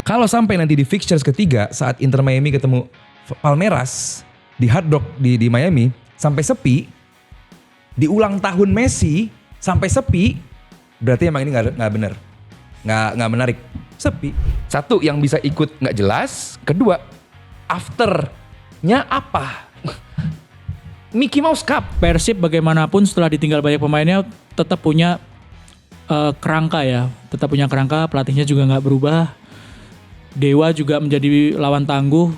Kalau sampai nanti di fixtures ketiga saat Inter Miami ketemu Palmeiras di Hard Rock di Miami sampai sepi, di ulang tahun Messi sampai sepi, berarti emang ini nggak benar, nggak menarik. Sepi. Satu, yang bisa ikut nggak jelas. Kedua, afternya apa? Mickey Mouse Cup. Persib bagaimanapun setelah ditinggal banyak pemainnya tetap punya kerangka ya. Tetap punya kerangka, pelatihnya juga nggak berubah. Dewa juga menjadi lawan tangguh.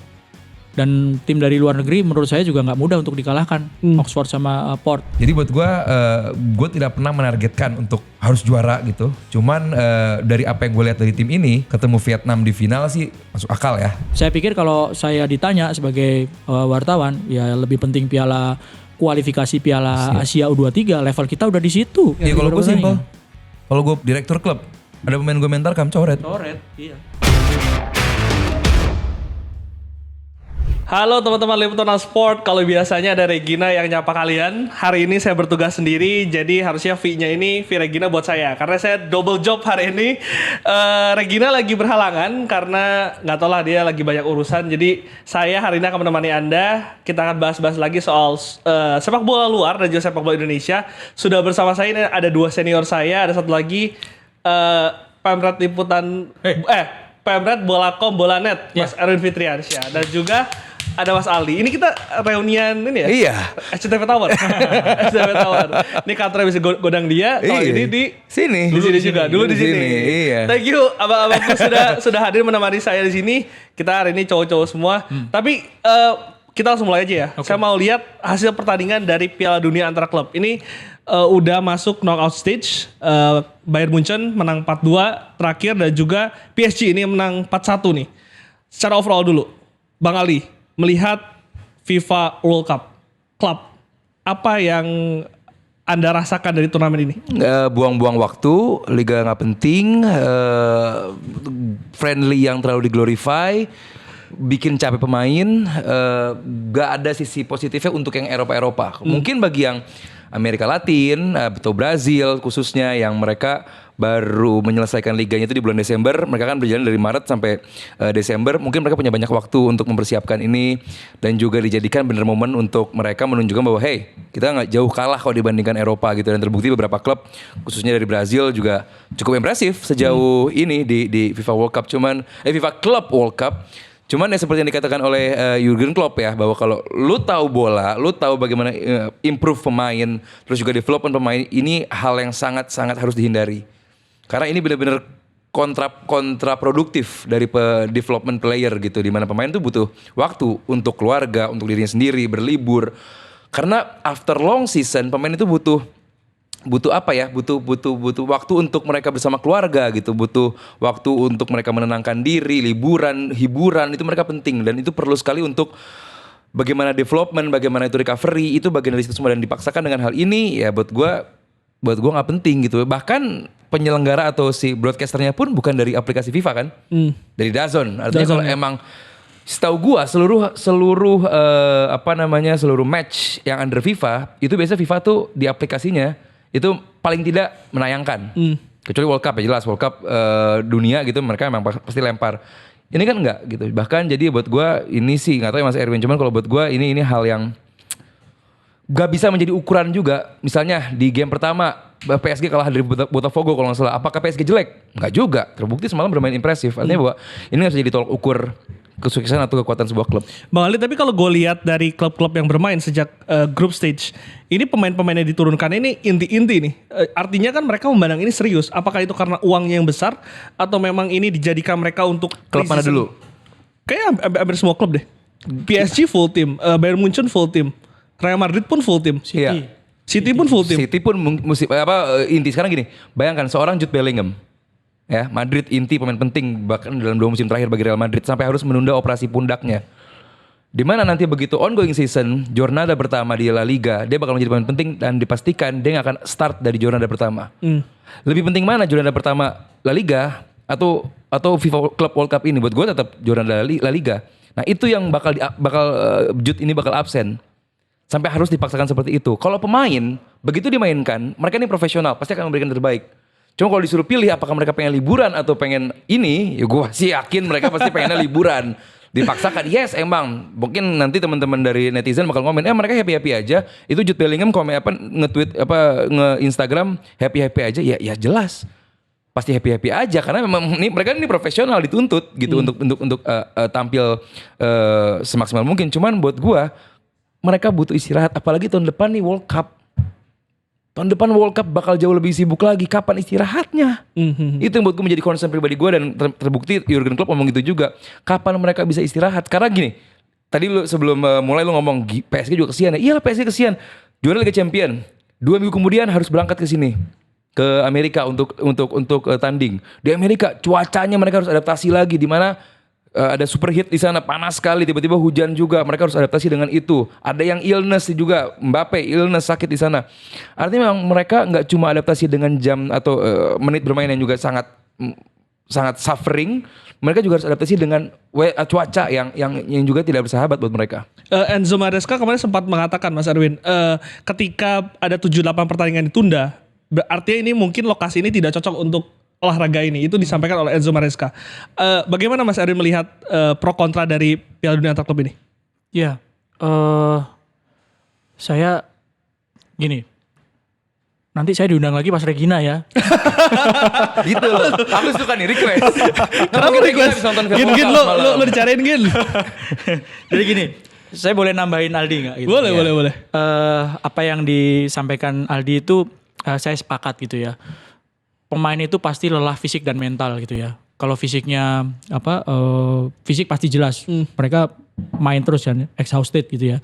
Dan tim dari luar negeri menurut saya juga nggak mudah untuk dikalahkan. Oxford sama Port. Jadi buat gue tidak pernah menargetkan untuk harus juara gitu. Cuman dari apa yang gue lihat dari tim ini, ketemu Vietnam di final sih masuk akal ya. Saya pikir kalau saya ditanya sebagai wartawan, ya lebih penting kualifikasi Piala Asia U23, level kita udah di situ. Iya, kalau gue simpel. Kalau gue direktur klub, ada pemain gue mentar coret. Iya. Halo teman-teman Liputan Sport, kalau biasanya ada Regina yang nyapa kalian, hari ini saya bertugas sendiri, jadi harusnya fee-nya ini fee Regina buat saya, karena saya double job hari ini. Regina lagi berhalangan karena nggak tahu lah dia lagi banyak urusan, jadi saya hari ini akan menemani Anda. Kita akan bahas-bahas lagi soal sepak bola luar dan juga sepak bola Indonesia. Sudah bersama saya ini ada dua senior saya, ada satu lagi Pemret Liputan, Pemret Bolakom Bolanet, Mas Erwin Fitriansyah, dan juga ada Mas Aldi. Ini kita reunian ini ya? Iya. SCTV Tower. SCTV Tower. Ini kantornya bisa godang dia. Kalau ini di sini. Di sini juga. Dulu di sini. Iya. Thank you abang-abangku sudah hadir menemani saya di sini. Kita hari ini cowok-cowok semua. Tapi kita langsung mulai aja ya. Okay. Saya mau lihat hasil pertandingan dari Piala Dunia antara klub. Ini udah masuk knockout stage. Bayern Munchen menang 4-2 terakhir, dan juga PSG ini menang 4-1 nih. Secara overall dulu, Bang Ali, melihat FIFA World Cup Club, apa yang Anda rasakan dari turnamen ini? Buang-buang waktu, liga nggak penting, friendly yang terlalu diglorify, bikin capek pemain, gak ada sisi positifnya untuk yang Eropa-Eropa. Mungkin bagi yang Amerika Latin atau Brazil khususnya, yang mereka baru menyelesaikan liganya itu di bulan Desember. Mereka kan berjalan dari Maret sampai Desember. Mungkin mereka punya banyak waktu untuk mempersiapkan ini, dan juga dijadikan bener momen untuk mereka menunjukkan bahwa hey, kita nggak jauh kalah kalau dibandingkan Eropa gitu. Dan terbukti beberapa klub khususnya dari Brazil juga cukup impresif sejauh ini di FIFA World Cup. FIFA Club World Cup. Cuman ya seperti yang dikatakan oleh Jurgen Klopp ya, bahwa kalau lu tahu bola, lu tahu bagaimana improve pemain, terus juga development pemain, ini hal yang sangat-sangat harus dihindari. Karena ini benar-benar kontraproduktif dari development player gitu, di mana pemain tuh butuh waktu untuk keluarga, untuk dirinya sendiri, berlibur. Karena after long season pemain itu butuh apa ya? Butuh waktu untuk mereka bersama keluarga gitu, butuh waktu untuk mereka menenangkan diri, hiburan itu mereka penting, dan itu perlu sekali untuk bagaimana development, bagaimana itu recovery, itu bagian dari itu semua, dan dipaksakan dengan hal ini ya buat gue nggak penting gitu. Bahkan penyelenggara atau si broadcasternya pun bukan dari aplikasi FIFA kan, dari DAZN. Artinya kalau emang setahu gue seluruh seluruh match yang under FIFA itu biasa FIFA tuh di aplikasinya itu paling tidak menayangkan. Kecuali World Cup ya, jelas World Cup dunia gitu mereka emang pasti lempar. Ini kan enggak gitu. Bahkan jadi buat gue ini sih nggak tahu ya Mas Erwin, cuman kalau buat gue ini hal yang gak bisa menjadi ukuran juga. Misalnya di game pertama PSG kalah dari Botafogo kalau nggak salah. Apakah PSG jelek? Nggak juga. Terbukti semalam bermain impresif. Artinya bahwa ini nggak bisa jadi tolak ukur kesuksesan atau kekuatan sebuah klub. Bang Ali, tapi kalau gue lihat dari klub-klub yang bermain sejak group stage, ini pemain-pemain yang diturunkan ini inti-inti nih. Artinya kan mereka memandang ini serius. Apakah itu karena uangnya yang besar, atau memang ini dijadikan mereka untuk klub mana dulu? Kayaknya hampir semua klub deh. PSG full team, Bayern Munchen full team, Real Madrid pun full team. City pun full team. City pun inti sekarang gini. Bayangkan seorang Jude Bellingham, ya Madrid inti pemain penting bahkan dalam 2 musim terakhir bagi Real Madrid, sampai harus menunda operasi pundaknya. Dimana nanti begitu ongoing season, jornada pertama di La Liga, dia bakal menjadi pemain penting dan dipastikan dia gak akan start dari jornada pertama. Lebih penting mana jornada pertama La Liga atau FIFA Club World Cup ini? Buat gue tetap jornada La Liga. Nah itu yang bakal Jude ini bakal absen. Sampai harus dipaksakan seperti itu. Kalau pemain, begitu dimainkan, mereka ini profesional, pasti akan memberikan terbaik. Cuma kalau disuruh pilih apakah mereka pengen liburan atau pengen ini, ya gue sih yakin mereka pasti pengennya liburan. Dipaksakan, yes emang. Mungkin nanti teman-teman dari netizen bakal komen, mereka happy-happy aja. Itu Jude Bellingham nge-tweet nge-Instagram happy-happy aja. Ya jelas. Pasti happy-happy aja karena memang mereka ini profesional dituntut gitu untuk tampil semaksimal mungkin. Cuman buat gue mereka butuh istirahat, apalagi tahun depan nih World Cup. Tahun depan World Cup bakal jauh lebih sibuk lagi. Kapan istirahatnya? Itu yang buat gue menjadi concern pribadi gue dan terbukti Jurgen Klopp ngomong gitu juga. Kapan mereka bisa istirahat? Karena gini, tadi lu sebelum mulai lu ngomong PSG juga kesian ya. Iyalah PSG kesian. Juara Liga Champion. 2 minggu kemudian harus berangkat ke sini. Ke Amerika untuk tanding. Di Amerika cuacanya mereka harus adaptasi lagi, di mana ada super heat di sana, panas sekali, tiba-tiba hujan juga, mereka harus adaptasi dengan itu. Ada yang illness juga, Mbappe illness sakit di sana. Artinya memang mereka nggak cuma adaptasi dengan jam atau menit bermain yang juga sangat suffering, mereka juga harus adaptasi dengan cuaca yang juga tidak bersahabat buat mereka. Enzo Maresca kemarin sempat mengatakan, Mas Erwin, ketika ada 7-8 pertandingan ditunda, berarti ini mungkin lokasi ini tidak cocok untuk olahraga ini. Itu disampaikan oleh Enzo Maresca. Bagaimana Mas Erwin melihat pro kontra dari Piala Dunia antar klub ini? Ya, saya gini. Nanti saya diundang lagi pas Regina ya. Gitu loh. Aku suka nih request. Kenapa request? Gin, lo dicariin Gin. Jadi gini, saya boleh nambahin Aldi nggak? Gitu? Boleh. Apa yang disampaikan Aldi itu saya sepakat gitu ya. Pemain itu pasti lelah fisik dan mental gitu ya. Kalau fisiknya fisik pasti jelas. Mereka main terus kan, exhausted gitu ya.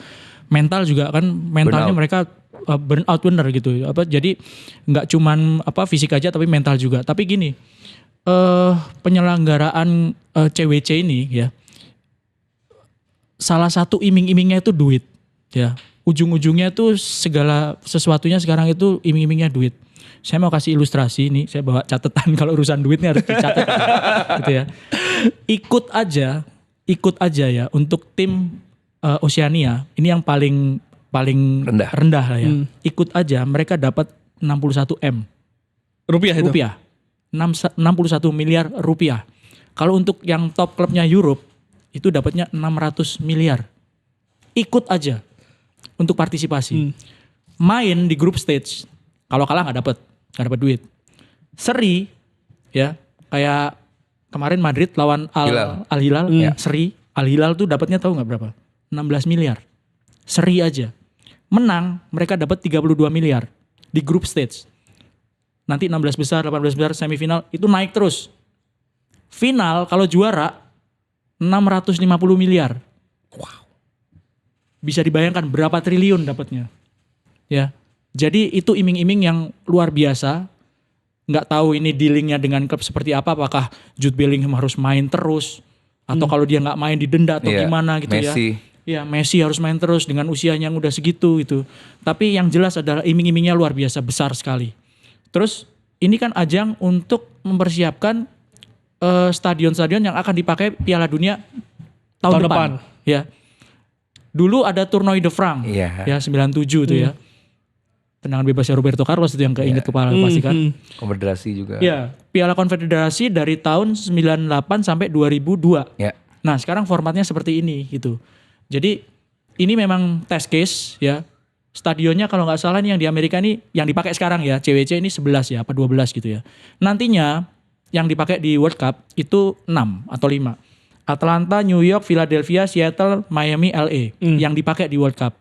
Mental juga kan, mentalnya mereka burn out bener gitu. Jadi nggak cuman fisik aja tapi mental juga. Tapi gini, penyelenggaraan CWC ini ya, salah satu iming-imingnya itu duit ya. Ujung-ujungnya tuh segala sesuatunya sekarang itu iming-imingnya duit. Saya mau kasih ilustrasi nih, saya bawa catatan kalau urusan duitnya harus dicatat gitu ya. Ikut aja ya untuk tim Oceania, ini yang paling rendah lah ya. Ikut aja mereka dapat 61 M. Rupiah. 61 miliar rupiah. Kalau untuk yang top klubnya Europe itu dapatnya 600 miliar. Ikut aja untuk partisipasi. Main di group stage, kalau kalah nggak dapat duit. Seri ya, kayak kemarin Madrid lawan Al Hilal, seri Al Hilal tuh dapatnya tahu nggak berapa? 16 miliar. Seri aja. Menang mereka dapat 32 miliar di group stage. Nanti 16 besar, 18 besar, semifinal itu naik terus. Final kalau juara 650 miliar. Wow. Bisa dibayangkan berapa triliun dapatnya. Ya. Jadi itu iming-iming yang luar biasa. Nggak tahu ini dealingnya dengan klub seperti apa. Apakah Jude Bellingham harus main terus. Atau kalau dia nggak main didenda atau gimana gitu Messi. ya. Ya Messi harus main terus dengan usianya yang udah segitu gitu. Tapi yang jelas adalah iming-imingnya luar biasa besar sekali. Terus ini kan ajang untuk mempersiapkan stadion-stadion yang akan dipakai Piala Dunia tahun depan. Ya. Dulu ada Tournoi de France. Ya 97 itu ya. Tendangan bebasnya Roberto Carlos itu yang keinget kepala pasti kan. Konfederasi juga. Ya, Piala Konfederasi dari tahun 98 sampai 2002. Ya. Nah, sekarang formatnya seperti ini gitu. Jadi ini memang test case ya. Stadionnya kalau nggak salah nih yang di Amerika ini yang dipakai sekarang ya, CWC ini 11 ya, apa 12 gitu ya. Nantinya yang dipakai di World Cup itu 6 atau 5. Atlanta, New York, Philadelphia, Seattle, Miami, LA yang dipakai di World Cup.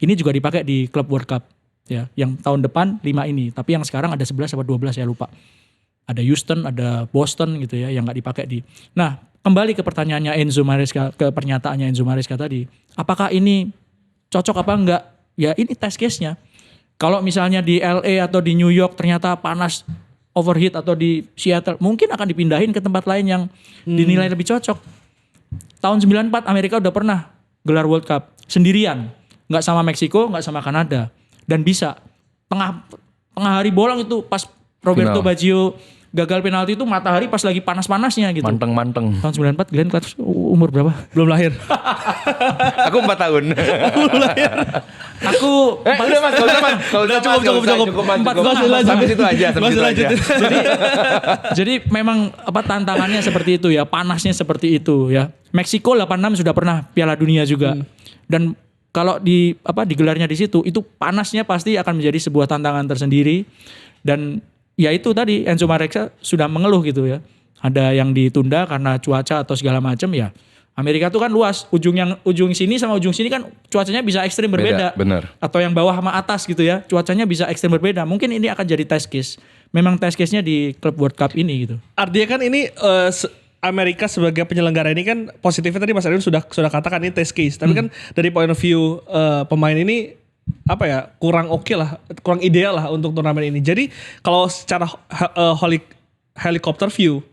Ini juga dipakai di Club World Cup. Ya, yang tahun depan 5 ini, tapi yang sekarang ada 11 atau 12 saya lupa. Ada Houston, ada Boston gitu ya yang nggak dipakai di. Nah, kembali ke pertanyaannya Enzo Maresca, ke pernyataannya Enzo Maresca tadi, apakah ini cocok apa enggak? Ya ini test case-nya. Kalau misalnya di LA atau di New York ternyata panas, overheat atau di Seattle, mungkin akan dipindahin ke tempat lain yang dinilai lebih cocok. Tahun 94 Amerika udah pernah gelar World Cup sendirian, nggak sama Meksiko, nggak sama Kanada. Dan bisa tengah hari bolong itu pas Roberto Baggio gagal penalti itu matahari pas lagi panas-panasnya gitu. Manteng-manteng. Tahun 94 Glenn kelas umur berapa? Belum lahir. Aku 4 tahun. Aku Udah mas, kalau mas. Udah, cukup. Empat Mas, lanjut. Sampai situ aja, sampai Mas, situ lanjut. aja. jadi memang tantangannya seperti itu ya, panasnya seperti itu ya. Meksiko 86 sudah pernah Piala Dunia juga. Dan kalau digelarnya di situ itu panasnya pasti akan menjadi sebuah tantangan tersendiri. Dan ya itu tadi Enzo Maresca sudah mengeluh gitu ya. Ada yang ditunda karena cuaca atau segala macam ya. Amerika tuh kan luas, ujung sini sama ujung sini kan cuacanya bisa ekstrim berbeda. Bener. Atau yang bawah sama atas gitu ya, cuacanya bisa ekstrim berbeda. Mungkin ini akan jadi test case. Memang test case-nya di Club World Cup ini gitu. Artinya kan ini Amerika sebagai penyelenggara ini kan positifnya tadi Mas Erwin sudah katakan ini test case. Tapi kan dari point of view pemain ini apa ya kurang oke lah, kurang ideal lah untuk turnamen ini. Jadi kalau secara helikopter view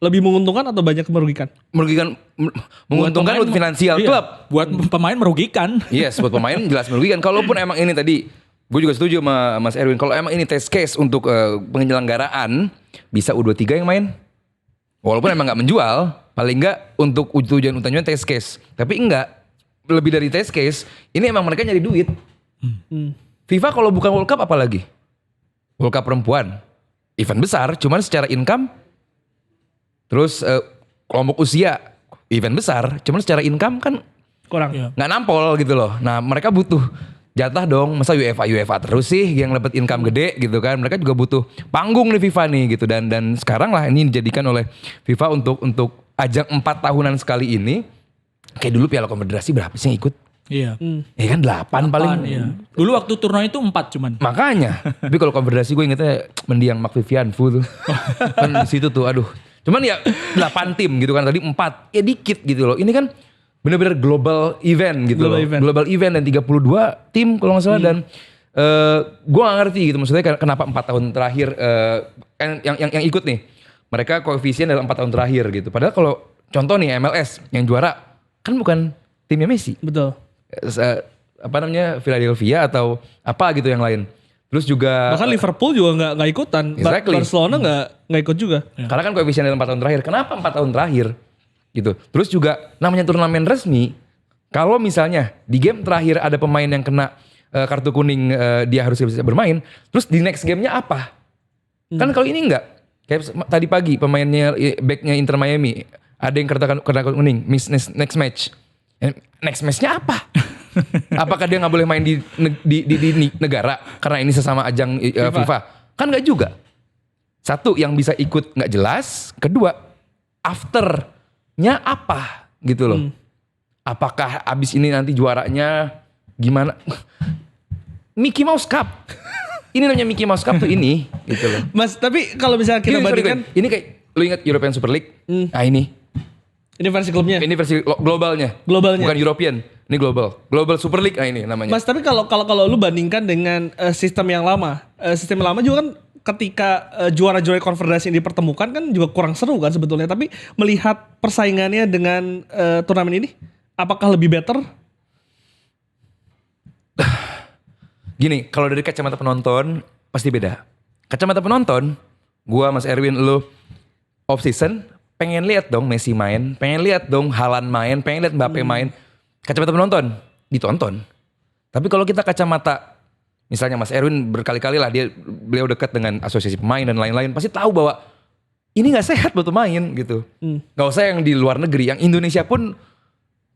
lebih menguntungkan atau banyak merugikan? Menguntungkan untuk finansial Iya, klub. buat pemain merugikan. Yes, buat pemain jelas merugikan. Kalaupun emang ini tadi, gue juga setuju sama Mas Erwin. Kalau emang ini test case untuk penyelenggaraan, bisa U23 yang main. Walaupun emang nggak menjual, paling nggak untuk tujuan utamanya test case. Tapi enggak, lebih dari test case, ini emang mereka nyari duit. FIFA kalau bukan World Cup apa lagi? World Cup perempuan, event besar, cuman secara income. Terus kelompok usia, event besar, cuman secara income kan Kurang. Iya. nggak nampol gitu loh. Nah mereka butuh jatah dong, masa UEFA terus sih yang dapat income gede gitu kan. Mereka juga butuh panggung nih FIFA nih gitu. Dan sekarang lah ini dijadikan oleh FIFA untuk ajang 4 tahunan sekali ini. Kayak dulu Piala Konfederasi berapa sih yang ikut? Iya. Ya kan 8 paling. Iya. Dulu waktu turnamen itu 4 cuman. Makanya. Tapi kalau Konfederasi gue ingetnya mendiang Mark Vivianfu tuh. Kan di situ tuh aduh. Cuman ya 8 tim gitu kan, tadi 4. Ya dikit gitu loh. Ini kan benar-benar global event gitu loh. Global event dan 32 tim kalau nggak salah. Dan gue gak ngerti gitu maksudnya kenapa 4 tahun terakhir yang ikut nih. Mereka koefisien dalam 4 tahun terakhir gitu. Padahal kalau contoh nih MLS yang juara kan bukan timnya Messi. Betul. Philadelphia atau apa gitu yang lain. Terus juga Bahkan Liverpool juga nggak ikutan. Exactly. Barcelona nggak ikut juga. Karena kan koefisien dalam 4 tahun terakhir. Kenapa 4 tahun terakhir? Gitu. Terus juga namanya turnamen resmi. Kalau misalnya di game terakhir ada pemain yang kena kartu kuning, dia harus bisa bermain. Terus di next gamenya apa? Kan kalau ini enggak. Kayak tadi pagi pemainnya backnya Inter Miami ada yang kena kartu kuning. Next match. Next matchnya apa? Apakah dia nggak boleh main di negara karena ini sesama ajang FIFA? Kan nggak juga. Satu yang bisa ikut nggak jelas. Kedua afternya apa gitu loh. Apakah abis ini nanti juaranya gimana? Mickey Mouse Cup. Ini namanya Mickey Mouse Cup tuh ini gitu loh. Mas, tapi kalau misalnya kita bandingkan ini kayak lu ingat European Super League? Nah ini versi klubnya. Ini versi globalnya. Bukan European. Ini global. Global Super League ini namanya. Mas, tapi kalau lu bandingkan dengan sistem yang lama. Sistem yang lama juga kan ketika juara-juara konfederasi ini dipertemukan kan juga kurang seru kan sebetulnya. Tapi melihat persaingannya dengan turnamen ini, apakah lebih better? Gini, kalau dari kacamata penonton pasti beda. Kacamata penonton, gua, Mas Erwin, lu off season pengen lihat dong Messi main, pengen lihat dong Haaland main, pengen lihat Mbappe main. Kacamata penonton ditonton. Tapi kalau kita kacamata, misalnya Mas Erwin berkali-kali lah beliau dekat dengan asosiasi pemain dan lain-lain, pasti tahu bahwa ini nggak sehat buat pemain gitu. Nggak usah yang di luar negeri, yang Indonesia pun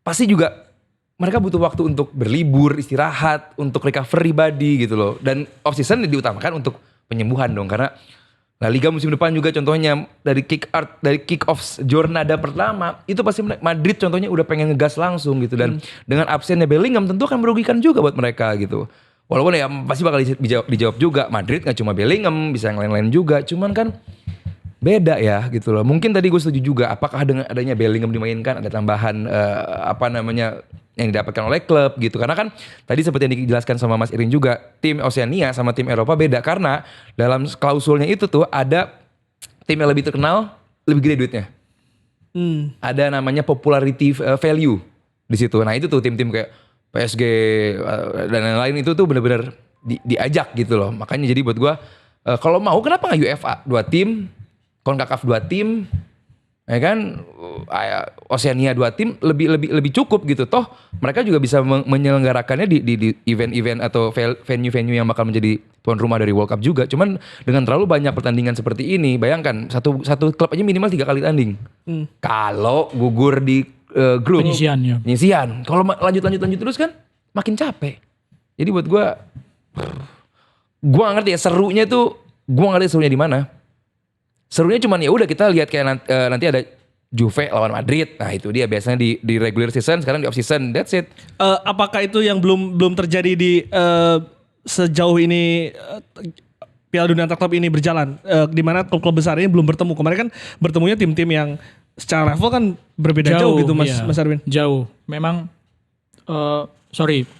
pasti juga mereka butuh waktu untuk berlibur, istirahat, untuk recovery body gitu loh. Dan off season diutamakan untuk penyembuhan dong, karena La Liga musim depan juga contohnya dari kick off jornada pertama itu pasti Madrid contohnya udah pengen ngegas langsung gitu, dan dengan absennya Bellingham tentu akan merugikan juga buat mereka gitu. Walaupun ya pasti bakal dijawab juga, Madrid nggak cuma Bellingham, bisa yang lain-lain juga, cuman kan beda ya gitu loh. Mungkin tadi gue setuju juga, apakah dengan adanya Bellingham dimainkan ada tambahan yang didapatkan oleh klub gitu. Karena kan tadi seperti yang dijelaskan sama Mas Irin juga, tim Oceania sama tim Eropa beda karena dalam klausulnya itu tuh ada tim yang lebih terkenal lebih gede duitnya. Ada namanya popularity value di situ. Nah itu tuh tim-tim kayak PSG dan lain-lain itu tuh benar-benar diajak gitu loh. Makanya jadi buat gua kalau mau kenapa nggak UEFA 2 tim CONCACAF 2 tim, ya kan, Oceania 2 tim lebih cukup gitu. Toh mereka juga bisa menyelenggarakannya di event-event atau venue-venue yang bakal menjadi tuan rumah dari World Cup juga. Cuman dengan terlalu banyak pertandingan seperti ini, bayangkan satu klub aja minimal 3 kali tanding. Kalau gugur di grup penyisian. Kalau lanjut terus kan makin capek. Jadi buat gue gak ngerti ya serunya tuh, gue gak ngerti serunya di mana. Serunya cuman ya udah kita lihat kayak nanti ada Juve lawan Madrid. Nah itu dia biasanya di regular season, sekarang di off season. That's it. Apakah itu yang belum terjadi di sejauh ini Piala Dunia antar klub ini berjalan? Di mana klub-klub besar ini belum bertemu. Kemarin kan bertemunya tim-tim yang secara level kan berbeda jauh gitu Mas Arwin. Jauh. Memang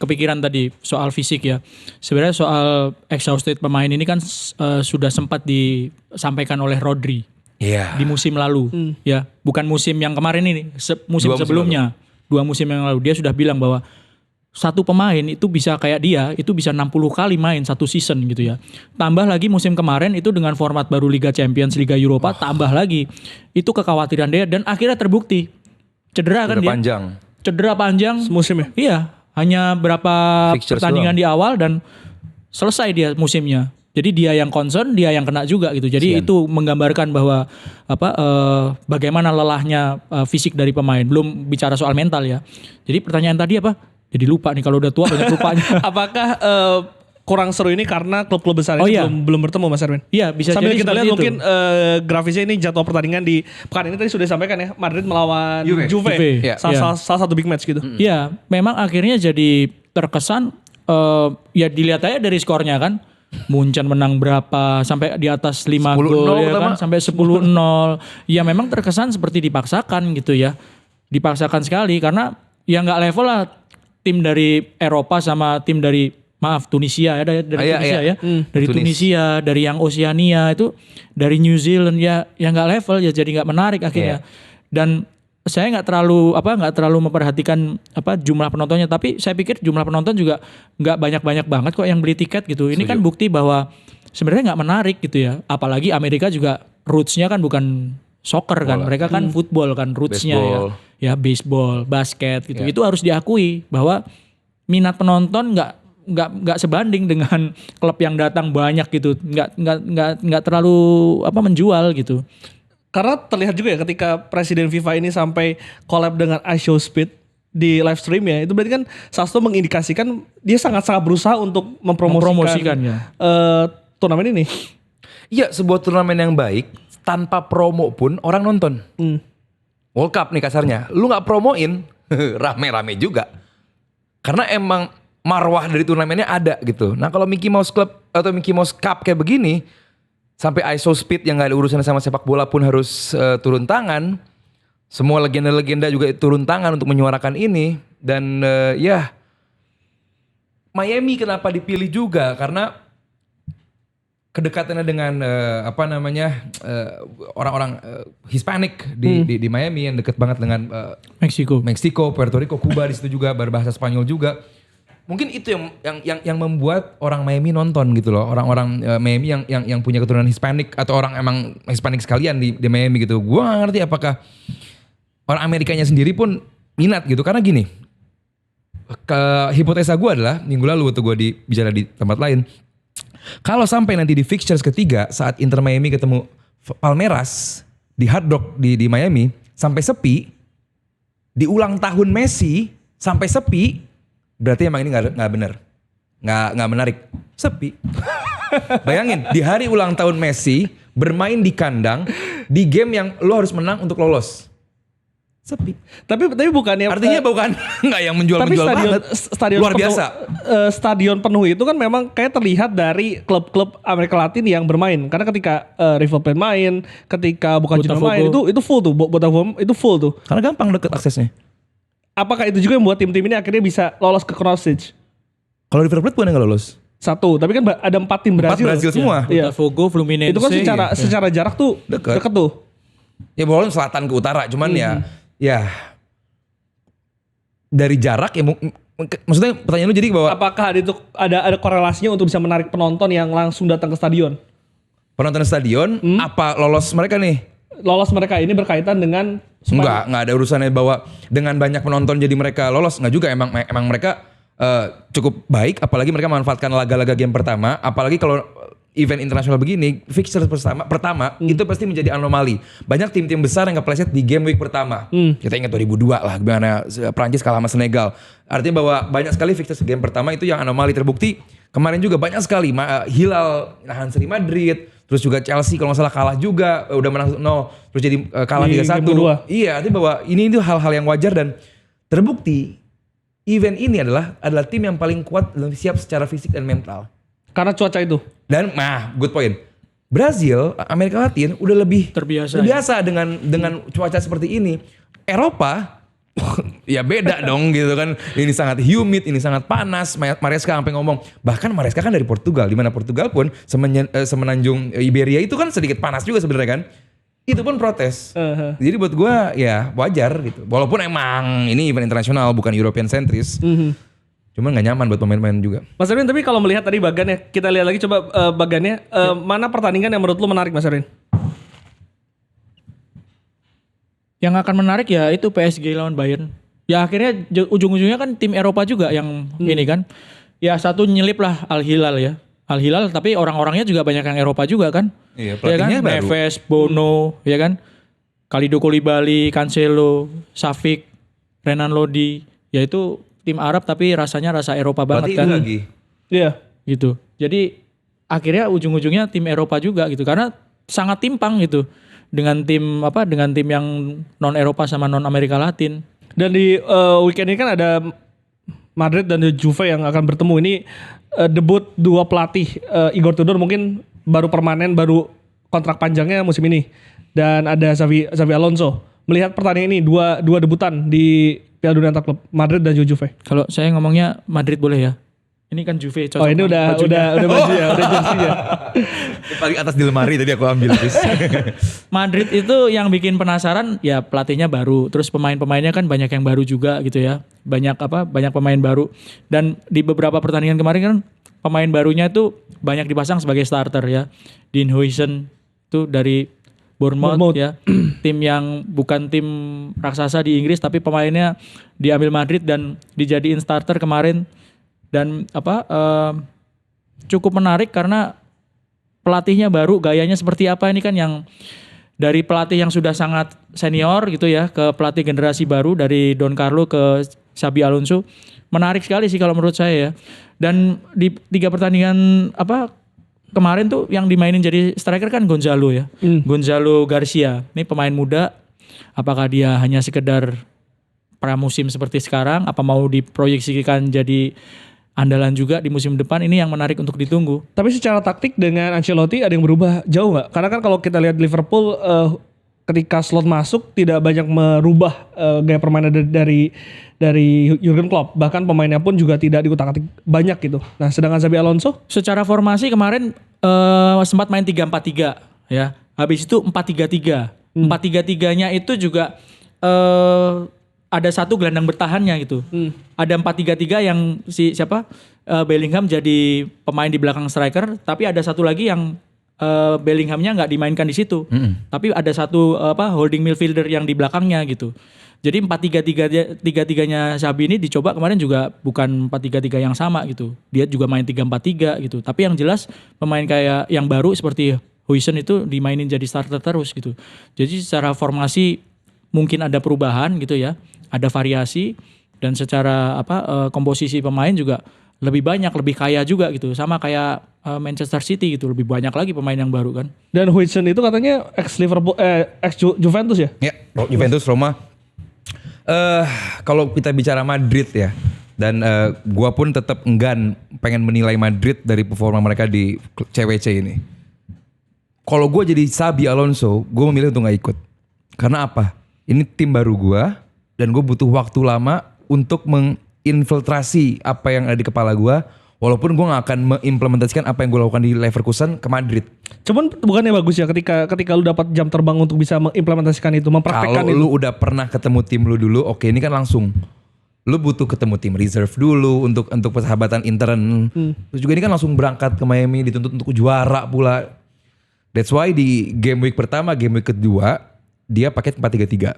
kepikiran tadi soal fisik ya. Sebenarnya soal exhausted pemain ini kan sudah sempat disampaikan oleh Rodri di musim lalu. Ya, bukan musim yang kemarin ini, musim sebelumnya. 2 musim yang lalu dia sudah bilang bahwa satu pemain itu bisa kayak dia, itu bisa 60 kali main satu season gitu ya. Tambah lagi musim kemarin itu dengan format baru Liga Champions, Liga Eropa, tambah lagi. Itu kekhawatiran dia dan akhirnya terbukti. Cedera kan dia. Cedera panjang musim ya? Iya. Hanya berapa Fixtures pertandingan di awal dan selesai dia musimnya. Jadi dia yang concern, dia yang kena juga gitu. Jadi itu menggambarkan bahwa bagaimana lelahnya fisik dari pemain. Belum bicara soal mental ya. Jadi pertanyaan tadi apa? Jadi lupa nih kalau udah tua banyak lupanya. Apakah kurang seru ini karena klub-klub besar ini belum bertemu Mas Erwin? Iya bisa sambil jadi kita lihat itu. mungkin grafisnya ini jadwal pertandingan di pekan ini tadi sudah disampaikan ya, Madrid melawan Juve. Salah satu big match gitu. Iya, memang akhirnya jadi terkesan ya dilihat aja dari skornya kan. Munchen menang berapa sampai di atas 5 gol ya kan, sampai 10-0. Ya memang terkesan seperti dipaksakan gitu ya. Dipaksakan sekali karena ya nggak level lah tim dari Eropa sama tim dari Tunisia ya, dari Tunisia ya. Dari Tunisia, dari yang Oceania itu, dari New Zealand ya nggak level ya, jadi nggak menarik akhirnya. Dan saya nggak terlalu memperhatikan jumlah penontonnya, tapi saya pikir jumlah penonton juga nggak banyak banget kok yang beli tiket gitu. Ini kan bukti bahwa sebenarnya nggak menarik gitu ya. Apalagi Amerika juga rootsnya kan bukan soccer kan, mereka kan football kan rootsnya ya baseball, basket gitu. Itu harus diakui bahwa minat penonton nggak sebanding dengan klub yang datang banyak gitu, nggak terlalu menjual gitu. Karena terlihat juga ya ketika Presiden FIFA ini sampai collab dengan iShowSpeed di live stream ya, itu berarti kan Sasto mengindikasikan dia sangat berusaha untuk mempromosikan turnamen ini. Iya, sebuah turnamen yang baik tanpa promo pun orang nonton. World Cup nih kasarnya, lu nggak promoin rame-rame juga. Karena emang marwah dari turnamennya ada gitu. Nah kalau Mickey Mouse Club atau Mickey Mouse Cup kayak begini, sampai iShowSpeed yang gak ada urusan sama sepak bola pun harus turun tangan. Semua legenda-legenda juga turun tangan untuk menyuarakan ini. Dan Miami kenapa dipilih juga? Karena kedekatannya dengan orang-orang Hispanic di Miami yang dekat banget dengan Meksiko, Puerto Rico, Kuba di situ juga, berbahasa Spanyol juga. Mungkin itu yang membuat orang Miami nonton gitu loh. Orang-orang Miami yang punya keturunan Hispanic atau orang emang Hispanic sekalian di Miami gitu. Gue gak ngerti apakah orang Amerikanya sendiri pun minat gitu. Karena gini, hipotesa gue adalah minggu lalu waktu gue bicara di tempat lain. Kalau sampai nanti di fixtures ketiga saat Inter Miami ketemu Palmeiras di Hard Rock di Miami sampai sepi, di ulang tahun Messi sampai sepi, berarti emang ini nggak benar, nggak menarik, sepi. Bayangin di hari ulang tahun Messi bermain di kandang di game yang lo harus menang untuk lolos, sepi. Tapi bukannya artinya bukan nggak yang menjual banget. Stadion luar biasa. Stadion penuh itu kan memang kayak terlihat dari klub-klub Amerika Latin yang bermain. Karena ketika River Plate main, ketika Boca Juniors main itu full tuh, Botafogo itu full tuh. Karena gampang deket aksesnya. Apakah itu juga yang membuat tim-tim ini akhirnya bisa lolos ke knockout stage? Kalau River Plate bukan yang nggak lolos? Satu, tapi kan ada 4 tim Brazil. 4 Brazil semua. Iya. Botafogo, Fluminense. Itu kan secara jarak tuh deket tuh. Ya walaupun selatan ke utara, cuman ya dari jarak ya maksudnya pertanyaan lu jadi bahwa apakah ada korelasinya untuk bisa menarik penonton yang langsung datang ke stadion? penonton stadion, apa lolos mereka nih? Lolos mereka ini berkaitan dengan Enggak ada urusannya bahwa dengan banyak penonton jadi mereka lolos. Enggak juga, emang mereka cukup baik, apalagi mereka memanfaatkan laga-laga game pertama, apalagi kalau event internasional begini, fixture pertama itu pasti menjadi anomali. Banyak tim-tim besar yang kepleset di game week pertama. Kita ingat 2002 lah, gimana Prancis kalah sama Senegal. Artinya bahwa banyak sekali fixture game pertama itu yang anomali. Terbukti kemarin juga banyak sekali Hilal nahan seri Madrid, terus juga Chelsea kalau nggak salah kalah juga, udah menang 0, terus jadi kalah 3-1. Iya, artinya bahwa ini itu hal-hal yang wajar dan terbukti event ini adalah tim yang paling kuat dan siap secara fisik dan mental. Karena cuaca itu. Dan good point. Brazil, Amerika Latin udah lebih terbiasa dengan cuaca seperti ini. Eropa ya beda dong gitu kan. Ini sangat humid, ini sangat panas. Maresca sampai ngomong, bahkan Maresca kan dari Portugal, di mana Portugal pun semenanjung Iberia itu kan sedikit panas juga sebenarnya kan. Itu pun protes. Jadi buat gue ya wajar gitu. Walaupun emang ini event internasional bukan European sentris. Cuman gak nyaman buat pemain-pemain juga. Mas Erwin, tapi kalau melihat tadi bagannya, kita lihat lagi coba bagannya. Mana pertandingan yang menurut lu menarik, Mas Erwin? Yang akan menarik ya itu PSG lawan Bayern. Ya akhirnya ujung-ujungnya kan tim Eropa juga yang ini kan. Ya satu nyelip lah Al Hilal ya. Al Hilal tapi orang-orangnya juga banyak yang Eropa juga kan. Iya, ya pelatihnya kan? baru. Neves, Bono, ya kan. Kalidou Koulibaly, Cancelo, Safik, Renan Lodi. Ya itu tim Arab tapi rasanya rasa Eropa banget kan. Lagi. Iya. Gitu. Jadi akhirnya ujung-ujungnya tim Eropa juga gitu karena sangat timpang gitu dengan tim yang non Eropa sama non Amerika Latin. Dan di weekend ini kan ada Madrid dan Juve yang akan bertemu. Ini debut dua pelatih. Igor Tudor mungkin baru permanen, baru kontrak panjangnya musim ini. Dan ada Xavi Alonso. Melihat pertandingan ini dua debutan di Piala Dunia Antar Klub, Madrid dan Juve. Kalau saya ngomongnya Madrid boleh ya. Ini kan Juve cocok. Oh ini udah baju ya, udah jersey-nya. Paling atas di lemari tadi aku ambil. Madrid itu yang bikin penasaran ya pelatihnya baru, terus pemain-pemainnya kan banyak yang baru juga gitu ya. Banyak pemain baru. Dan di beberapa pertandingan kemarin kan pemain barunya itu banyak dipasang sebagai starter ya. Dean Huijsen itu dari Bournemouth ya. Tim yang bukan tim raksasa di Inggris tapi pemainnya diambil Madrid dan dijadiin starter kemarin. Dan cukup menarik karena pelatihnya baru, gayanya seperti apa ini kan yang dari pelatih yang sudah sangat senior gitu ya ke pelatih generasi baru dari Don Carlo ke Xabi Alonso. Menarik sekali sih kalau menurut saya ya. Dan di 3 pertandingan kemarin tuh yang dimainin jadi striker kan Gonzalo ya. Gonzalo Garcia. Ini pemain muda. Apakah dia hanya sekedar pramusim seperti sekarang? Apa mau diproyeksikan jadi andalan juga di musim depan? Ini yang menarik untuk ditunggu. Tapi secara taktik dengan Ancelotti ada yang berubah jauh nggak? Karena kan kalau kita lihat Liverpool ketika slot masuk tidak banyak merubah gaya permainan dari Jurgen Klopp. Bahkan pemainnya pun juga tidak dikutak-atik banyak gitu. Nah sedangkan Xabi Alonso? Secara formasi kemarin sempat main 3-4-3 ya. Habis itu 4-3-3. 4-3-3-nya itu juga ada satu gelandang bertahannya gitu. Ada 4-3-3 yang Bellingham jadi pemain di belakang striker, tapi ada satu lagi yang Bellinghamnya nggak dimainkan di situ. Tapi ada satu holding midfielder yang di belakangnya gitu. Jadi 4-3-3-nya Xabi ini dicoba kemarin juga bukan 4-3-3 yang sama gitu. Dia juga main 3-4-3 gitu. Tapi yang jelas pemain kayak yang baru seperti Huijsen itu dimainin jadi starter terus gitu. Jadi secara formasi mungkin ada perubahan gitu ya. Ada variasi dan secara komposisi pemain juga lebih banyak, lebih kaya juga gitu. Sama kayak Manchester City gitu, lebih banyak lagi pemain yang baru kan. Dan Huijsen itu katanya ex Juventus ya? Ya, Juventus, Roma. Kalau kita bicara Madrid ya, dan gua pun tetap enggan pengen menilai Madrid dari performa mereka di CWC ini. Kalau gua jadi Xabi Alonso, gua memilih untuk gak ikut. Karena apa? Ini tim baru gua. Dan gue butuh waktu lama untuk menginfiltrasi apa yang ada di kepala gue. Walaupun gue gak akan mengimplementasikan apa yang gue lakukan di Leverkusen ke Madrid. Cuman bukannya bagus ya ketika lu dapat jam terbang untuk bisa mengimplementasikan itu, mempraktekkan itu. Kalau lu udah pernah ketemu tim lu dulu, oke ini kan langsung. Lu butuh ketemu tim reserve dulu untuk persahabatan intern. Terus juga ini kan langsung berangkat ke Miami, dituntut untuk juara pula. That's why di game week pertama, game week kedua dia pakai 4-3-3.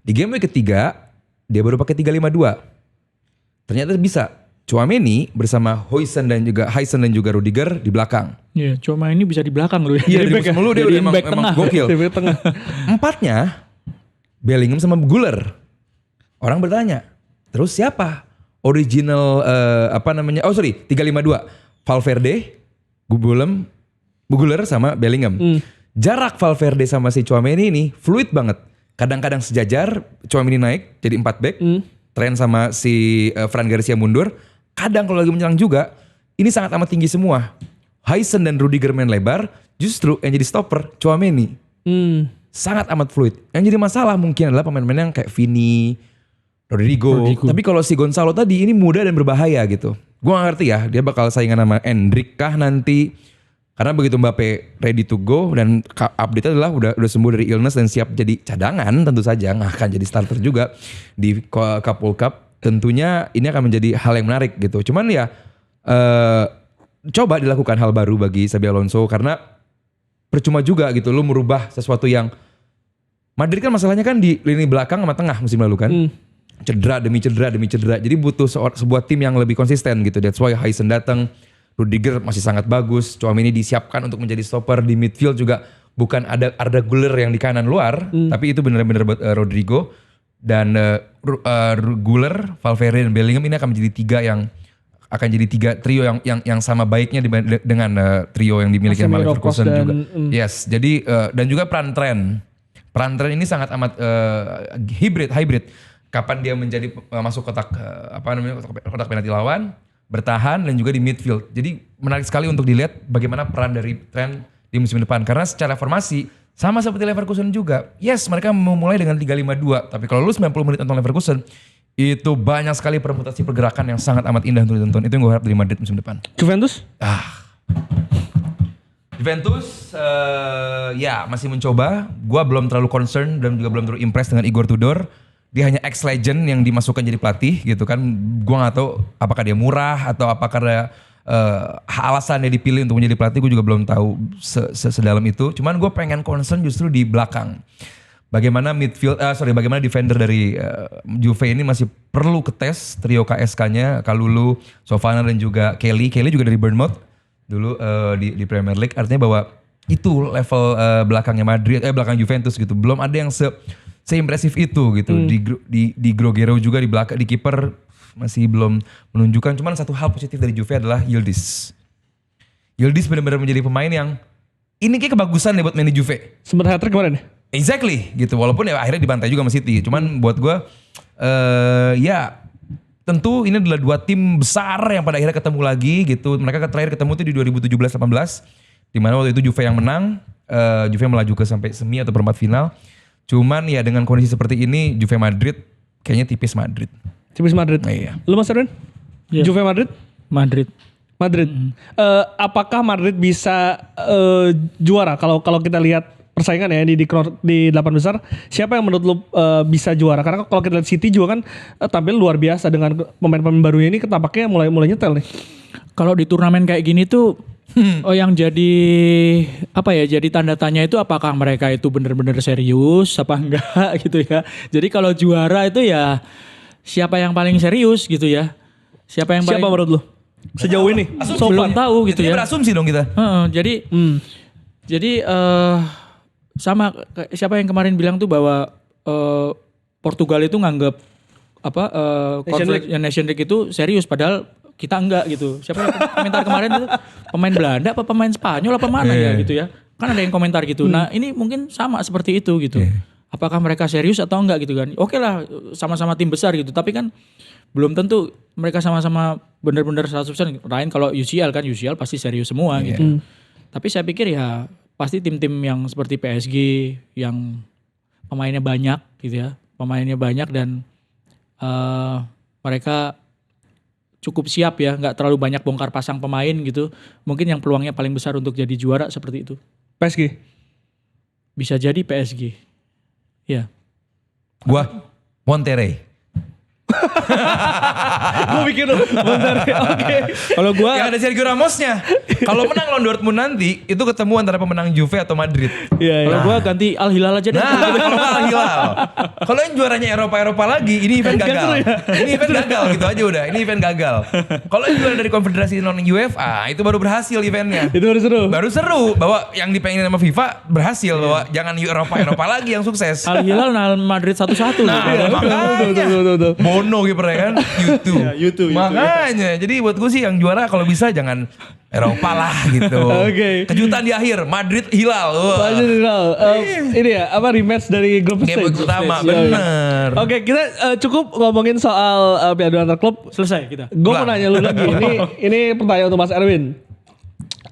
Di game week ketiga dia baru pakai 3-5-2. Ternyata bisa. Chouameni bersama Huijsen dan juga Rudiger di belakang. Iya, cuma ini bisa di belakang loh. Iya, di mulu dia Jadi emang back tengah. gokil. Di tengah. Empatnya Bellingham sama Guler. Orang bertanya, terus siapa original 3-5-2. Valverde, Guler sama Bellingham. Jarak Valverde sama si Chouameni ini fluid banget. Kadang-kadang sejajar, Chouameni naik jadi 4 back. Trent sama si Fran Garcia mundur. Kadang kalau lagi menyerang juga, ini sangat amat tinggi semua. Huijsen dan Rudiger main lebar, justru yang jadi stopper Chouameni. Sangat amat fluid. Yang jadi masalah mungkin adalah pemain-pemain yang kayak Vini, Rodrigo. Tapi kalau si Gonzalo tadi ini muda dan berbahaya gitu. Gue gak ngerti ya, dia bakal saingan sama Endrick kah nanti. Karena begitu Mbappe ready to go dan update adalah udah sembuh dari illness dan siap jadi cadangan tentu saja. Nggak akan jadi starter juga di Cup World Cup. Tentunya ini akan menjadi hal yang menarik gitu. Cuman ya coba dilakukan hal baru bagi Xabi Alonso karena percuma juga gitu lu merubah sesuatu yang Madrid kan masalahnya kan di lini belakang sama tengah musim lalu kan. Cedera demi cedera. Jadi butuh sebuah tim yang lebih konsisten gitu. That's why Huijsen datang. Rudiger masih sangat bagus. Chouameni disiapkan untuk menjadi stopper di midfield juga. Bukan ada Arda Güler yang di kanan luar, tapi itu benar-benar Rodrigo dan Güler, Valverde dan Bellingham ini akan menjadi tiga trio yang sama baiknya dengan trio yang dimiliki oleh Leverkusen juga. Yes, jadi dan juga peran Trent ini sangat amat hybrid. Kapan dia menjadi masuk kotak penalti lawan, bertahan dan juga di midfield. Jadi menarik sekali untuk dilihat bagaimana peran dari Trent di musim depan. Karena secara formasi sama seperti Leverkusen juga. Yes, mereka memulai dengan 3-5-2. Tapi kalau lu 90 menit nonton Leverkusen, itu banyak sekali permutasi pergerakan yang sangat amat indah untuk ditonton. Itu yang gue harap dari Madrid musim depan. Juventus? Juventus ya masih mencoba. Gue belum terlalu concern dan juga belum terlalu impressed dengan Igor Tudor. Dia hanya ex-legend yang dimasukkan jadi pelatih gitu kan. Gue gak tahu apakah dia murah atau apakah ada alasannya dipilih untuk menjadi pelatih. Gue juga belum tahu sedalam itu. Cuman gue pengen concern justru di belakang. Bagaimana bagaimana defender dari Juve ini masih perlu ketes trio KSK-nya, Kalulu, Sofana dan juga Kelly. Kelly juga dari Bournemouth dulu di Premier League. Artinya bahwa itu level belakangnya belakang Juventus gitu. Belum ada yang seimpresif itu gitu. Di Groguero juga di belakang, di kiper masih belum menunjukkan. Cuman satu hal positif dari Juve adalah Yildiz. Yildiz benar-benar menjadi pemain yang ini kayak kebagusan deh buat main di Juve. Sempet hat-trick kemarin ya? Exactly gitu. Walaupun ya akhirnya dibantai juga sama City. Cuman buat gue ya tentu ini adalah dua tim besar yang pada akhirnya ketemu lagi gitu. Mereka terakhir ketemu tuh di 2017-18. Dimana waktu itu Juve yang menang. Juve melaju ke sampai semi atau perempat final. Cuman ya dengan kondisi seperti ini Juve Madrid kayaknya tipis Madrid. Tipis Madrid. Iya. Lu Mas Erwin? Iya. Juve Madrid? Madrid. Apakah Madrid bisa juara? Kalau kita lihat persaingan ya di 8 besar, siapa yang menurut lu bisa juara? Karena kalau kita lihat City juga kan tampil luar biasa dengan pemain-pemain barunya ini, tampaknya mulai nyetel nih. Kalau di turnamen kayak gini tuh yang jadi jadi tanda tanya itu apakah mereka itu benar-benar serius apa enggak gitu ya. Jadi kalau juara itu ya siapa yang paling serius gitu ya. Siapa menurut lu? Sejauh ini belum tahu gitu ya. Berasumsi dong kita. Jadi sama siapa yang kemarin bilang tuh bahwa Portugal itu nganggap Nation League itu serius padahal kita enggak gitu. Siapa yang komentar kemarin itu pemain Belanda apa pemain Spanyol apa mana ya gitu ya. Kan ada yang komentar gitu. Nah, ini mungkin sama seperti itu gitu. Apakah mereka serius atau enggak gitu kan. Oke lah sama-sama tim besar gitu. Tapi kan belum tentu mereka sama-sama benar-benar 100%. Lain kalau UCL pasti serius semua gitu. Tapi saya pikir ya pasti tim-tim yang seperti PSG yang pemainnya banyak gitu ya. Pemainnya banyak dan mereka cukup siap ya. Gak terlalu banyak bongkar pasang pemain gitu. Mungkin yang peluangnya paling besar untuk jadi juara seperti itu. PSG? Bisa jadi PSG. Ya. Gua Monterrey. Gue bikin bentar. Oke. Kalau gue Yang ada Sergio Ramosnya. Kalau menang lawan Dortmund nanti itu ketemu antara pemenang Juve atau Madrid. Iya. kalau gue ganti Al Hilal aja deh. Nah, kalau Al Hilal. Kalau yang juaranya Eropa lagi, ini event Gak gagal. seru ya? Ini event gagal gitu aja udah. Ini event gagal. Kalau yang juara dari konfederasi non UEFA, itu baru berhasil eventnya. Itu baru seru. Baru seru bahwa yang dipengenin sama FIFA berhasil bahwa jangan Eropa lagi yang sukses. Al Hilal nahan Madrid 1-1 Nah, loh. makanya Betul. Bono kipernya kan, YouTube. YouTube. Makanya, jadi buat gue sih yang juara kalau bisa jangan Eropa lah gitu. Oke. Kejutan di akhir, Madrid Hilal. Wah. Pak General, ini ya apa rematch dari grup Game stage. utama, Iya, iya. bener. Oke, kita cukup ngomongin soal Piala Dunia Antar Klub. Selesai kita. Gue mau Lah. nanya lu lagi. Ini pertanyaan untuk Mas Erwin.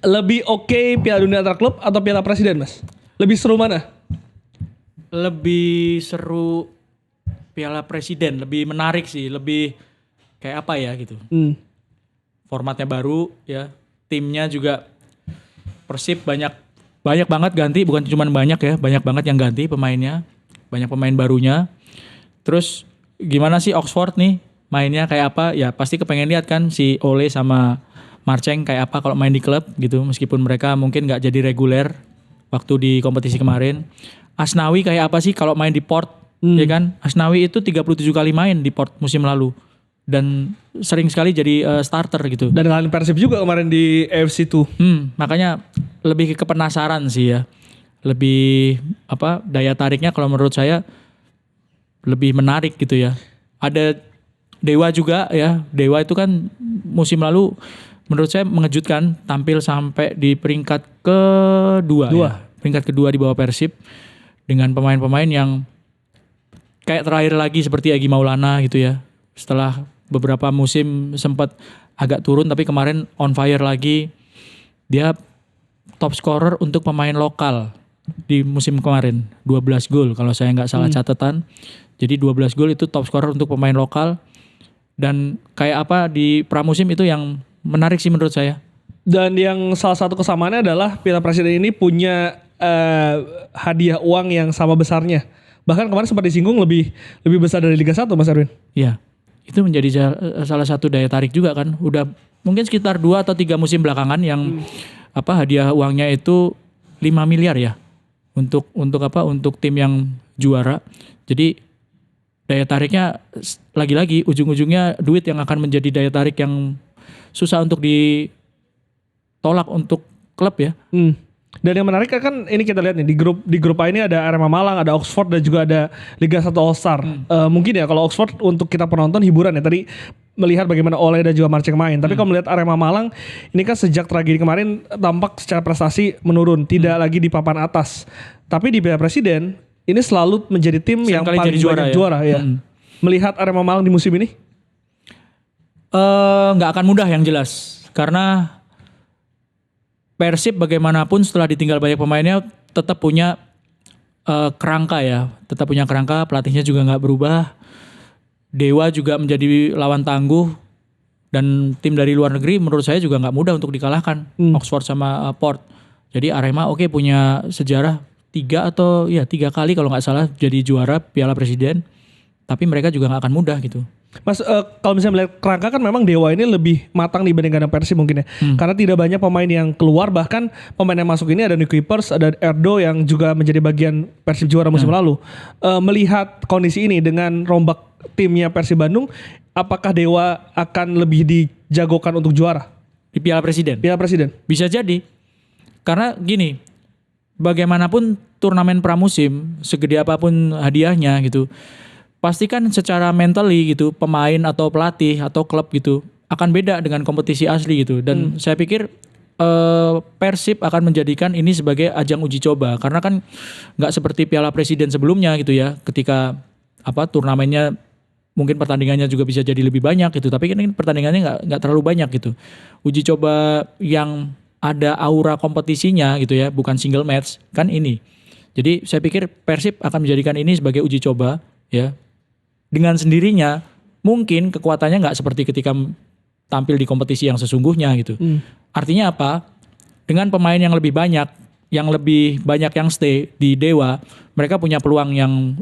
Lebih oke Piala Dunia Antar Klub atau Piala Presiden, Mas? Lebih seru mana? Lebih seru Piala Presiden, lebih menarik sih, lebih kayak apa ya gitu. Formatnya baru ya, timnya juga Persib banyak banget ganti, bukan cuma banyak ya, banyak banget yang ganti pemainnya, banyak pemain barunya. Terus gimana sih Oxford nih mainnya kayak apa? Ya pasti kepengen lihat kan si Ole sama Marceng kayak apa kalau main di klub gitu, meskipun mereka mungkin nggak jadi reguler waktu di kompetisi kemarin. Asnawi kayak apa sih kalau main di Port, ya kan? Asnawi itu 37 kali main di Port musim lalu dan sering sekali jadi starter gitu. Dan ngalahin Persib juga kemarin di AFC 2. Makanya lebih ke kepenasaran sih ya. Lebih apa daya tariknya kalau menurut saya lebih menarik gitu ya. Ada Dewa juga ya. Dewa itu kan musim lalu menurut saya mengejutkan, tampil sampai di peringkat kedua. Ya. Peringkat kedua di bawah Persib dengan pemain-pemain yang kayak terakhir lagi seperti Egy Maulana gitu ya. Setelah beberapa musim sempat agak turun tapi kemarin on fire lagi. Dia top scorer untuk pemain lokal di musim kemarin, 12 gol kalau saya nggak salah catatan. Jadi 12 gol itu top scorer untuk pemain lokal. Dan kayak apa di pramusim itu yang menarik sih menurut saya. Dan yang salah satu kesamaannya adalah Piala Presiden ini punya hadiah uang yang sama besarnya. Bahkan kemarin sempat disinggung lebih besar dari Liga 1, Mas Erwin. Iya, itu menjadi salah satu daya tarik juga kan. Udah mungkin sekitar 2 atau 3 musim belakangan yang apa hadiah uangnya itu 5 miliar ya. Untuk apa? Untuk tim yang juara. Jadi daya tariknya lagi-lagi ujung-ujungnya duit yang akan menjadi daya tarik yang susah untuk ditolak untuk klub ya. Dan yang menarik kan ini kita lihat nih di grup A ini ada Arema Malang, ada Oxford dan juga ada Liga 1 All Star. Mungkin ya kalau Oxford untuk kita penonton hiburan ya, tadi melihat bagaimana Ole dan juga Marceng main. Tapi kalau melihat Arema Malang ini kan sejak tragedi kemarin tampak secara prestasi menurun, tidak lagi di papan atas. Tapi di Piala Presiden ini selalu menjadi tim yang Seringkali paling jadi juara banyak ya. juara ya. Melihat Arema Malang di musim ini Nggak akan mudah yang jelas. Karena Persib bagaimanapun setelah ditinggal banyak pemainnya tetap punya kerangka ya. Tetap punya kerangka, pelatihnya juga nggak berubah. Dewa juga menjadi lawan tangguh. Dan tim dari luar negeri menurut saya juga nggak mudah untuk dikalahkan. Oxford sama Port. Jadi Arema punya sejarah 3 kali kalau nggak salah jadi juara Piala Presiden. Tapi mereka juga nggak akan mudah gitu. Mas, kalau misalnya melihat kerangka kan memang Dewa ini lebih matang dibandingkan dengan Persib mungkin ya. Karena tidak banyak pemain yang keluar, bahkan pemain yang masuk ini ada Nick Kuipers, ada Erdo yang juga menjadi bagian Persib juara musim lalu. Melihat kondisi ini dengan rombak timnya Persib Bandung, apakah Dewa akan lebih dijagokan untuk juara Di Piala Presiden? Piala Presiden? Bisa jadi. Karena gini, bagaimanapun turnamen pramusim, segede apapun hadiahnya gitu, pastikan secara mentally gitu, pemain atau pelatih atau klub gitu akan beda dengan kompetisi asli gitu. Dan saya pikir Persib akan menjadikan ini sebagai ajang uji coba, karena kan nggak seperti Piala Presiden sebelumnya gitu ya, ketika apa turnamennya mungkin pertandingannya juga bisa jadi lebih banyak gitu, tapi kan ini pertandingannya nggak terlalu banyak gitu. Uji coba yang ada aura kompetisinya gitu ya, bukan single match kan ini. Jadi saya pikir Persib akan menjadikan ini sebagai uji coba ya. Dengan sendirinya mungkin kekuatannya nggak seperti ketika tampil di kompetisi yang sesungguhnya gitu. Artinya apa? Dengan pemain yang lebih banyak, yang lebih banyak yang stay di Dewa, mereka punya peluang yang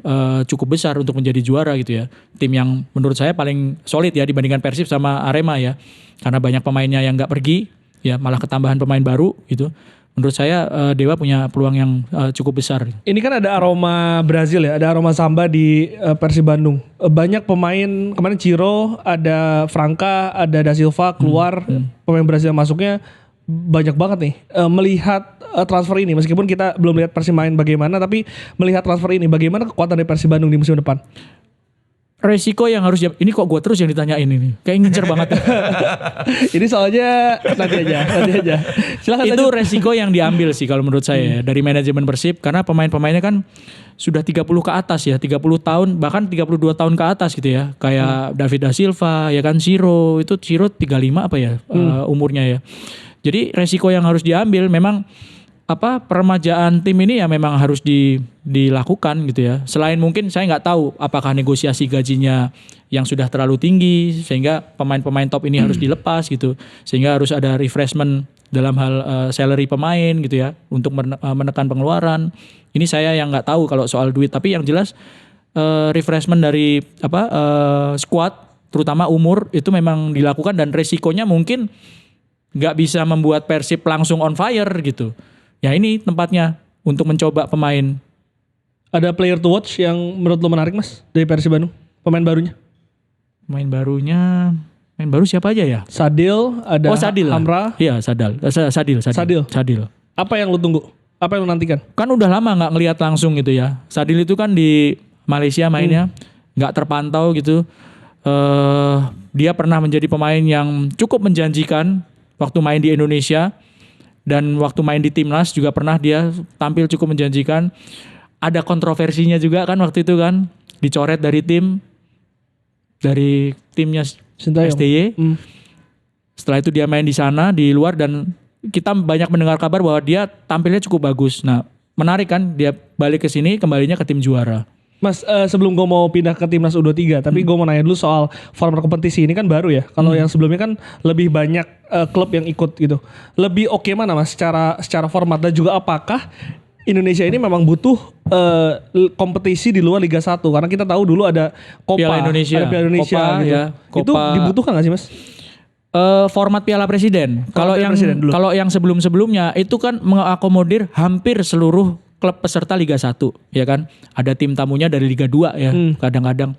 cukup besar untuk menjadi juara gitu ya. Tim yang menurut saya paling solid ya dibandingkan Persib sama Arema ya. Karena banyak pemainnya yang nggak pergi, ya malah ketambahan pemain baru gitu. Menurut saya Dewa punya peluang yang cukup besar. Ini kan ada aroma Brazil ya, ada aroma samba di Persib Bandung. Banyak pemain, kemarin Ciro, ada Franca, ada Da Silva keluar, pemain Brazil masuknya banyak banget nih. Melihat transfer ini, meskipun kita belum lihat Persib main bagaimana, tapi melihat transfer ini, bagaimana kekuatan dari Persib Bandung di musim depan? Resiko yang harus ini kok gue terus yang ditanyain ini, kayak ngincer banget. Ini soalnya nanti aja. Silakan. Itu resiko yang diambil sih kalau menurut saya ya, dari manajemen Persib, karena pemain-pemainnya kan sudah 30 ke atas ya, 30 tahun bahkan 32 tahun ke atas gitu ya. Kayak David Da Silva ya kan, Ciro 35 apa ya umurnya ya. Jadi resiko yang harus diambil memang peremajaan tim ini ya memang harus dilakukan gitu ya. Selain mungkin saya nggak tahu apakah negosiasi gajinya yang sudah terlalu tinggi sehingga pemain-pemain top ini harus dilepas gitu. Sehingga harus ada refreshment dalam hal salary pemain gitu ya untuk menekan pengeluaran. Ini saya yang nggak tahu kalau soal duit, tapi yang jelas refreshment dari squad terutama umur itu memang dilakukan, dan resikonya mungkin nggak bisa membuat Persib langsung on fire gitu. Ya ini tempatnya untuk mencoba pemain. Ada player to watch yang menurut lo menarik Mas dari Persib Bandung? Pemain barunya? Pemain baru siapa aja ya? Sadil, ada Sadil. Hamra. Iya, Sadil. Apa yang lo tunggu? Apa yang lo nantikan? Kan udah lama nggak ngelihat langsung gitu ya. Sadil itu kan di Malaysia mainnya, nggak terpantau gitu. Dia pernah menjadi pemain yang cukup menjanjikan waktu main di Indonesia. Dan waktu main di Timnas juga pernah dia tampil cukup menjanjikan. Ada kontroversinya juga kan waktu itu kan. Dicoret dari timnya Sintayong. STY. Setelah itu dia main di sana, di luar, dan kita banyak mendengar kabar bahwa dia tampilnya cukup bagus. Nah menarik kan, dia balik ke sini, kembalinya ke tim juara. Mas, sebelum gue mau pindah ke Timnas U23, tapi gue mau nanya dulu soal format kompetisi ini kan baru ya. Kalau yang sebelumnya kan lebih banyak klub yang ikut gitu. Lebih oke mana Mas secara format, dan juga apakah Indonesia ini memang butuh kompetisi di luar Liga 1? Karena kita tahu dulu ada Copa, Piala Indonesia, ada Piala Indonesia Copa, gitu. ya, Itu Copa. dibutuhkan gak sih Mas? Format Piala Presiden. Presiden dulu. Kalau yang sebelum-sebelumnya itu kan mengakomodir hampir seluruh klub peserta Liga 1 ya kan. Ada tim tamunya dari Liga 2 ya kadang-kadang.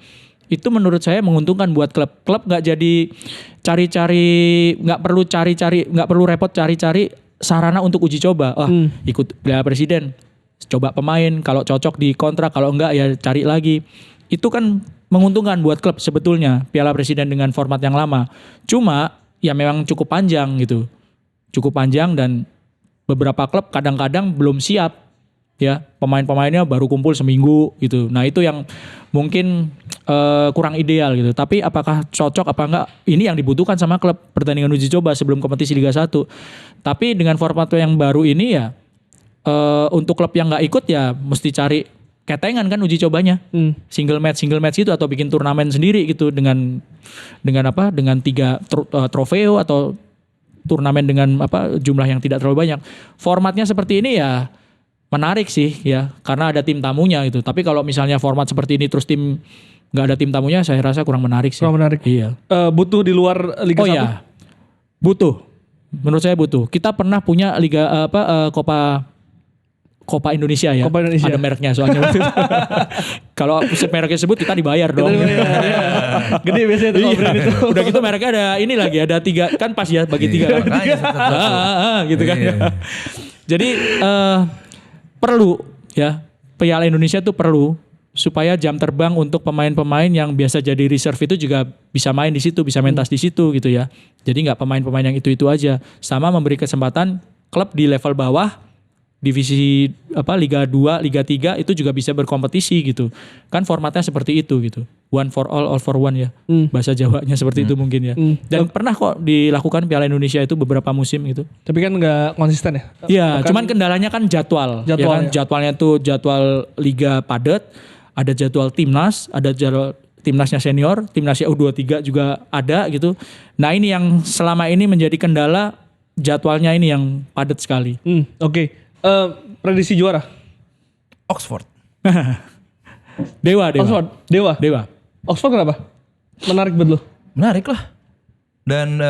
Itu menurut saya menguntungkan buat klub nggak jadi nggak perlu repot cari-cari sarana untuk uji coba. Ikut Piala Presiden, coba pemain, kalau cocok di kontrak, kalau enggak ya cari lagi. Itu kan menguntungkan buat klub sebetulnya Piala Presiden dengan format yang lama. Cuma ya memang cukup panjang gitu. Cukup panjang, dan beberapa klub kadang-kadang belum siap. Ya, pemain-pemainnya baru kumpul seminggu gitu. Nah itu yang mungkin kurang ideal gitu. Tapi apakah cocok apa enggak, ini yang dibutuhkan sama klub, pertandingan uji coba sebelum kompetisi Liga 1. Tapi dengan format yang baru ini ya untuk klub yang nggak ikut ya mesti cari ketengan kan uji cobanya. Single match itu, atau bikin turnamen sendiri gitu dengan 3 trofeo atau turnamen dengan jumlah yang tidak terlalu banyak. Formatnya seperti ini ya menarik sih ya, karena ada tim tamunya gitu. Tapi kalau misalnya format seperti ini terus tim nggak ada tim tamunya, saya rasa kurang menarik sih. Kurang menarik. Iya. Butuh di luar Liga 1? Iya. Butuh. Menurut saya butuh. Kita pernah punya Liga Copa Indonesia ya. Copa Indonesia. Ada mereknya soalnya. Kalau mereknya sebut kita dibayar dong. Gede biasanya tuh brand itu. Udah gitu mereknya ada ini lagi, ada 3 kan pas ya bagi 3 kan. Gitu kan. Jadi perlu ya, Piala Indonesia tuh perlu supaya jam terbang untuk pemain-pemain yang biasa jadi reserve itu juga bisa main di situ, bisa mentas di situ gitu ya. Jadi nggak pemain-pemain yang itu-itu aja. Sama memberi kesempatan klub di level bawah, divisi Liga 2, Liga 3 itu juga bisa berkompetisi gitu. Kan formatnya seperti itu gitu. One for all for one ya. Bahasa Jawanya seperti itu mungkin ya. Dan pernah kok dilakukan Piala Indonesia itu beberapa musim gitu. Tapi kan nggak konsisten ya? Iya, cuman kendalanya kan jadwal. Ya kan? Jadwalnya tuh jadwal Liga padat, ada jadwal Timnas, ada jadwal Timnasnya senior, Timnasnya U23 juga ada gitu. Nah ini yang selama ini menjadi kendala, jadwalnya ini yang padat sekali. Oke. Prediksi juara. Oxford. Dewa. Oxford. Dewa. Oxford kenapa? Menarik buat lo. Menarik lah. Dan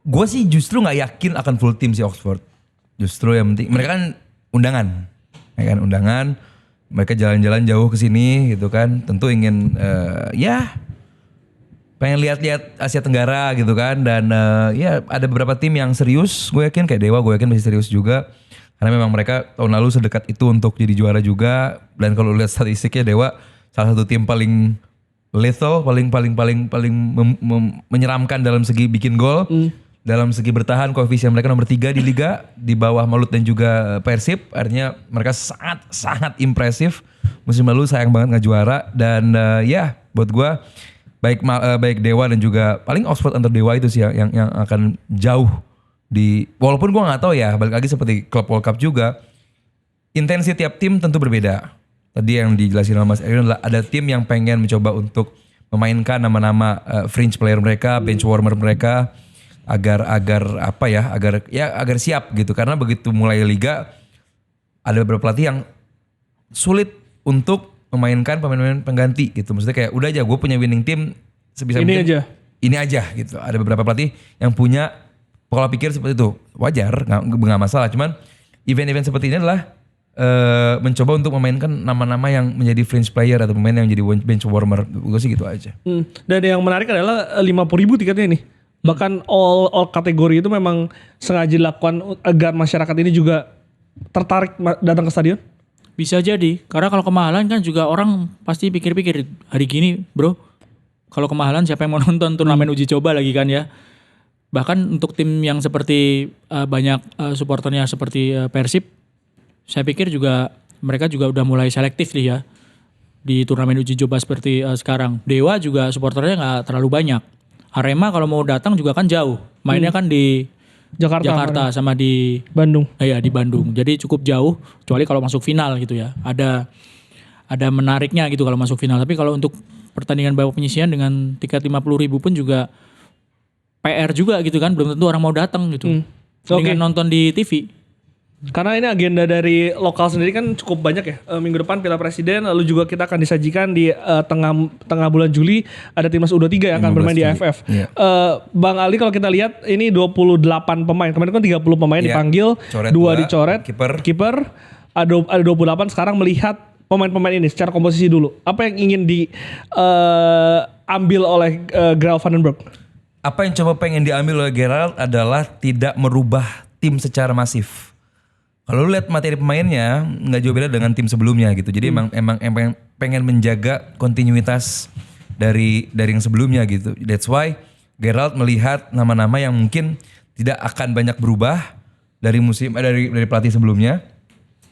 gue sih justru nggak yakin akan full team si Oxford. Justru yang penting mereka kan undangan, ya kan undangan. Mereka jalan-jalan jauh ke sini gitu kan. Tentu ingin pengen lihat-lihat Asia Tenggara gitu kan. Dan ya ada beberapa tim yang serius. Gue yakin kayak Dewa, gue yakin masih serius juga. Karena memang mereka tahun lalu sedekat itu untuk jadi juara juga. Dan kalau lihat statistiknya Dewa salah satu tim paling lethal, paling menyeramkan dalam segi bikin gol. Dalam segi bertahan koefisien mereka nomor 3 di liga di bawah Malut dan juga Persib. Artinya mereka sangat impresif. Musim lalu sayang banget nggak juara dan buat gue baik Dewa dan juga paling Oxford antar Dewa itu sih yang akan jauh di walaupun gue nggak tahu ya balik lagi seperti klub World Cup juga intensi tiap tim tentu berbeda. Tadi yang dijelasin sama Mas Erwin adalah ada tim yang pengen mencoba untuk memainkan nama-nama fringe player mereka, bench warmer mereka agar siap gitu karena begitu mulai liga ada beberapa pelatih yang sulit untuk memainkan pemain-pemain pengganti gitu. Maksudnya kayak udah aja gue punya winning team sebisa mungkin ini aja gitu. Ada beberapa pelatih yang punya pola pikir seperti itu. Wajar, nggak masalah. Cuman event-event seperti ini adalah mencoba untuk memainkan nama-nama yang menjadi fringe player atau pemain yang jadi bench warmer. Gue sih gitu aja. Dan yang menarik adalah 50.000 tiketnya nih. Bahkan all kategori itu memang sengaja dilakukan agar masyarakat ini juga tertarik datang ke stadion. Bisa jadi, karena kalau kemahalan kan juga orang pasti pikir-pikir hari gini bro, kalau kemahalan siapa yang mau nonton turnamen uji coba lagi kan ya. Bahkan untuk tim yang seperti banyak supporternya seperti Persib, saya pikir juga mereka juga udah mulai selektif nih ya di turnamen uji coba seperti sekarang. Dewa juga supporternya nggak terlalu banyak. Arema kalau mau datang juga kan jauh, mainnya kan di Jakarta sama di Bandung. Iya di Bandung. Jadi cukup jauh kecuali kalau masuk final gitu ya. Ada menariknya gitu kalau masuk final. Tapi kalau untuk pertandingan babak penyisihan dengan tiket 50.000 pun juga PR juga gitu kan. Belum tentu orang mau datang gitu. Dengan nonton di TV. Karena ini agenda dari lokal sendiri kan cukup banyak ya. Minggu depan Piala Presiden, lalu juga kita akan disajikan di tengah bulan Juli ada timnas U23 yang akan bermain di AFF. Yeah. Bang Ali kalau kita lihat ini 28 pemain. Kemarin kan 30 pemain dipanggil, 2 dicoret, kiper. Ada 28 sekarang melihat pemain-pemain ini secara komposisi dulu. Apa yang ingin diambil oleh Gerald Vandenberg? Apa yang coba pengen diambil oleh Gerald adalah tidak merubah tim secara masif. Kalau lu lihat materi pemainnya nggak jauh beda dengan tim sebelumnya gitu. Jadi emang pengen menjaga kontinuitas dari yang sebelumnya gitu. That's why Gerald melihat nama-nama yang mungkin tidak akan banyak berubah dari pelatih sebelumnya.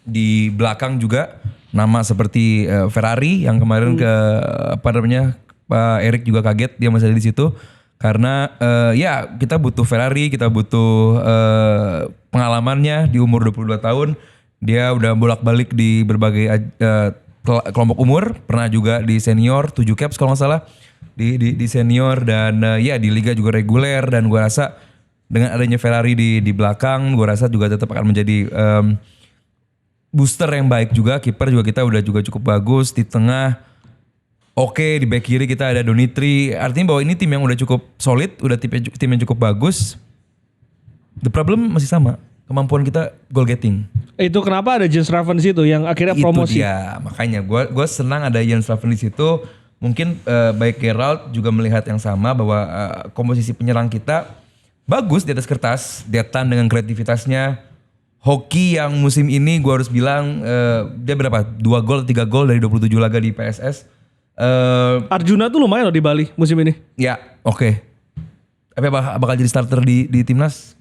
Di belakang juga nama seperti Ferrari yang kemarin Pak Erik juga kaget dia masih ada di situ. Karena kita butuh Ferrari, kita butuh pengalamannya di umur 22 tahun. Dia udah bolak-balik di berbagai kelompok umur. Pernah juga di senior, 7 caps kalau gak salah. Di senior dan di liga juga reguler. Dan gue rasa dengan adanya Ferrari di belakang, gue rasa juga tetap akan menjadi booster yang baik juga. Kiper juga kita udah juga cukup bagus. Di tengah oke, di back kiri kita ada Donitri. Artinya bahwa ini tim yang udah cukup solid, udah tim yang cukup bagus. The problem masih sama, kemampuan kita goal getting. Itu kenapa ada Jens Raven di situ yang akhirnya promosi. Itu dia, makanya gue senang ada Jens Raven di situ. Mungkin baik Gerald juga melihat yang sama bahwa komposisi penyerang kita bagus di atas kertas. Detan dengan kreativitasnya. Hoki yang musim ini gue harus bilang dia berapa? 2 gol, 3 gol dari 27 laga di PSS. Arjuna tuh lumayan loh di Bali musim ini. Ya, oke. Apa bakal jadi starter di timnas?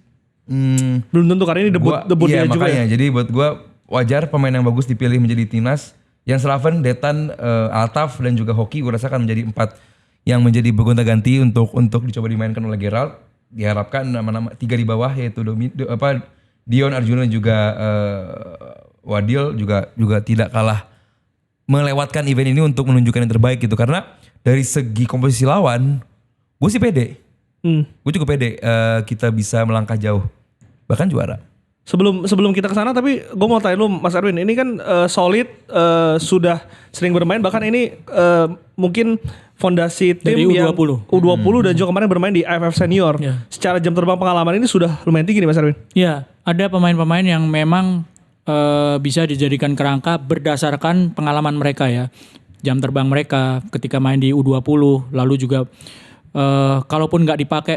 Belum tentu karena ini debut dia juga. Makanya. Jadi buat gue wajar pemain yang bagus dipilih menjadi timnas. Yang Slaven, Detan, Altaf dan juga Hoki gue rasa akan menjadi 4 yang menjadi bergonta-ganti untuk dicoba dimainkan oleh Gerald. Diharapkan nama-nama 3 di bawah yaitu Dion, Arjuna dan juga Wadil juga tidak kalah melewatkan event ini untuk menunjukkan yang terbaik gitu. Karena dari segi komposisi lawan, gue sih pede. Gue cukup pede kita bisa melangkah jauh. Bahkan juara. Sebelum kita ke sana, tapi gue mau tanya lu Mas Erwin, ini kan solid, sudah sering bermain, bahkan ini mungkin fondasi tim Dari yang U20. U20 dan juga kemarin bermain di AFF Senior. Ya. Secara jam terbang pengalaman ini sudah lumayan tinggi nih Mas Erwin. Ya, ada pemain-pemain yang memang bisa dijadikan kerangka berdasarkan pengalaman mereka ya. Jam terbang mereka ketika main di U20, lalu juga kalaupun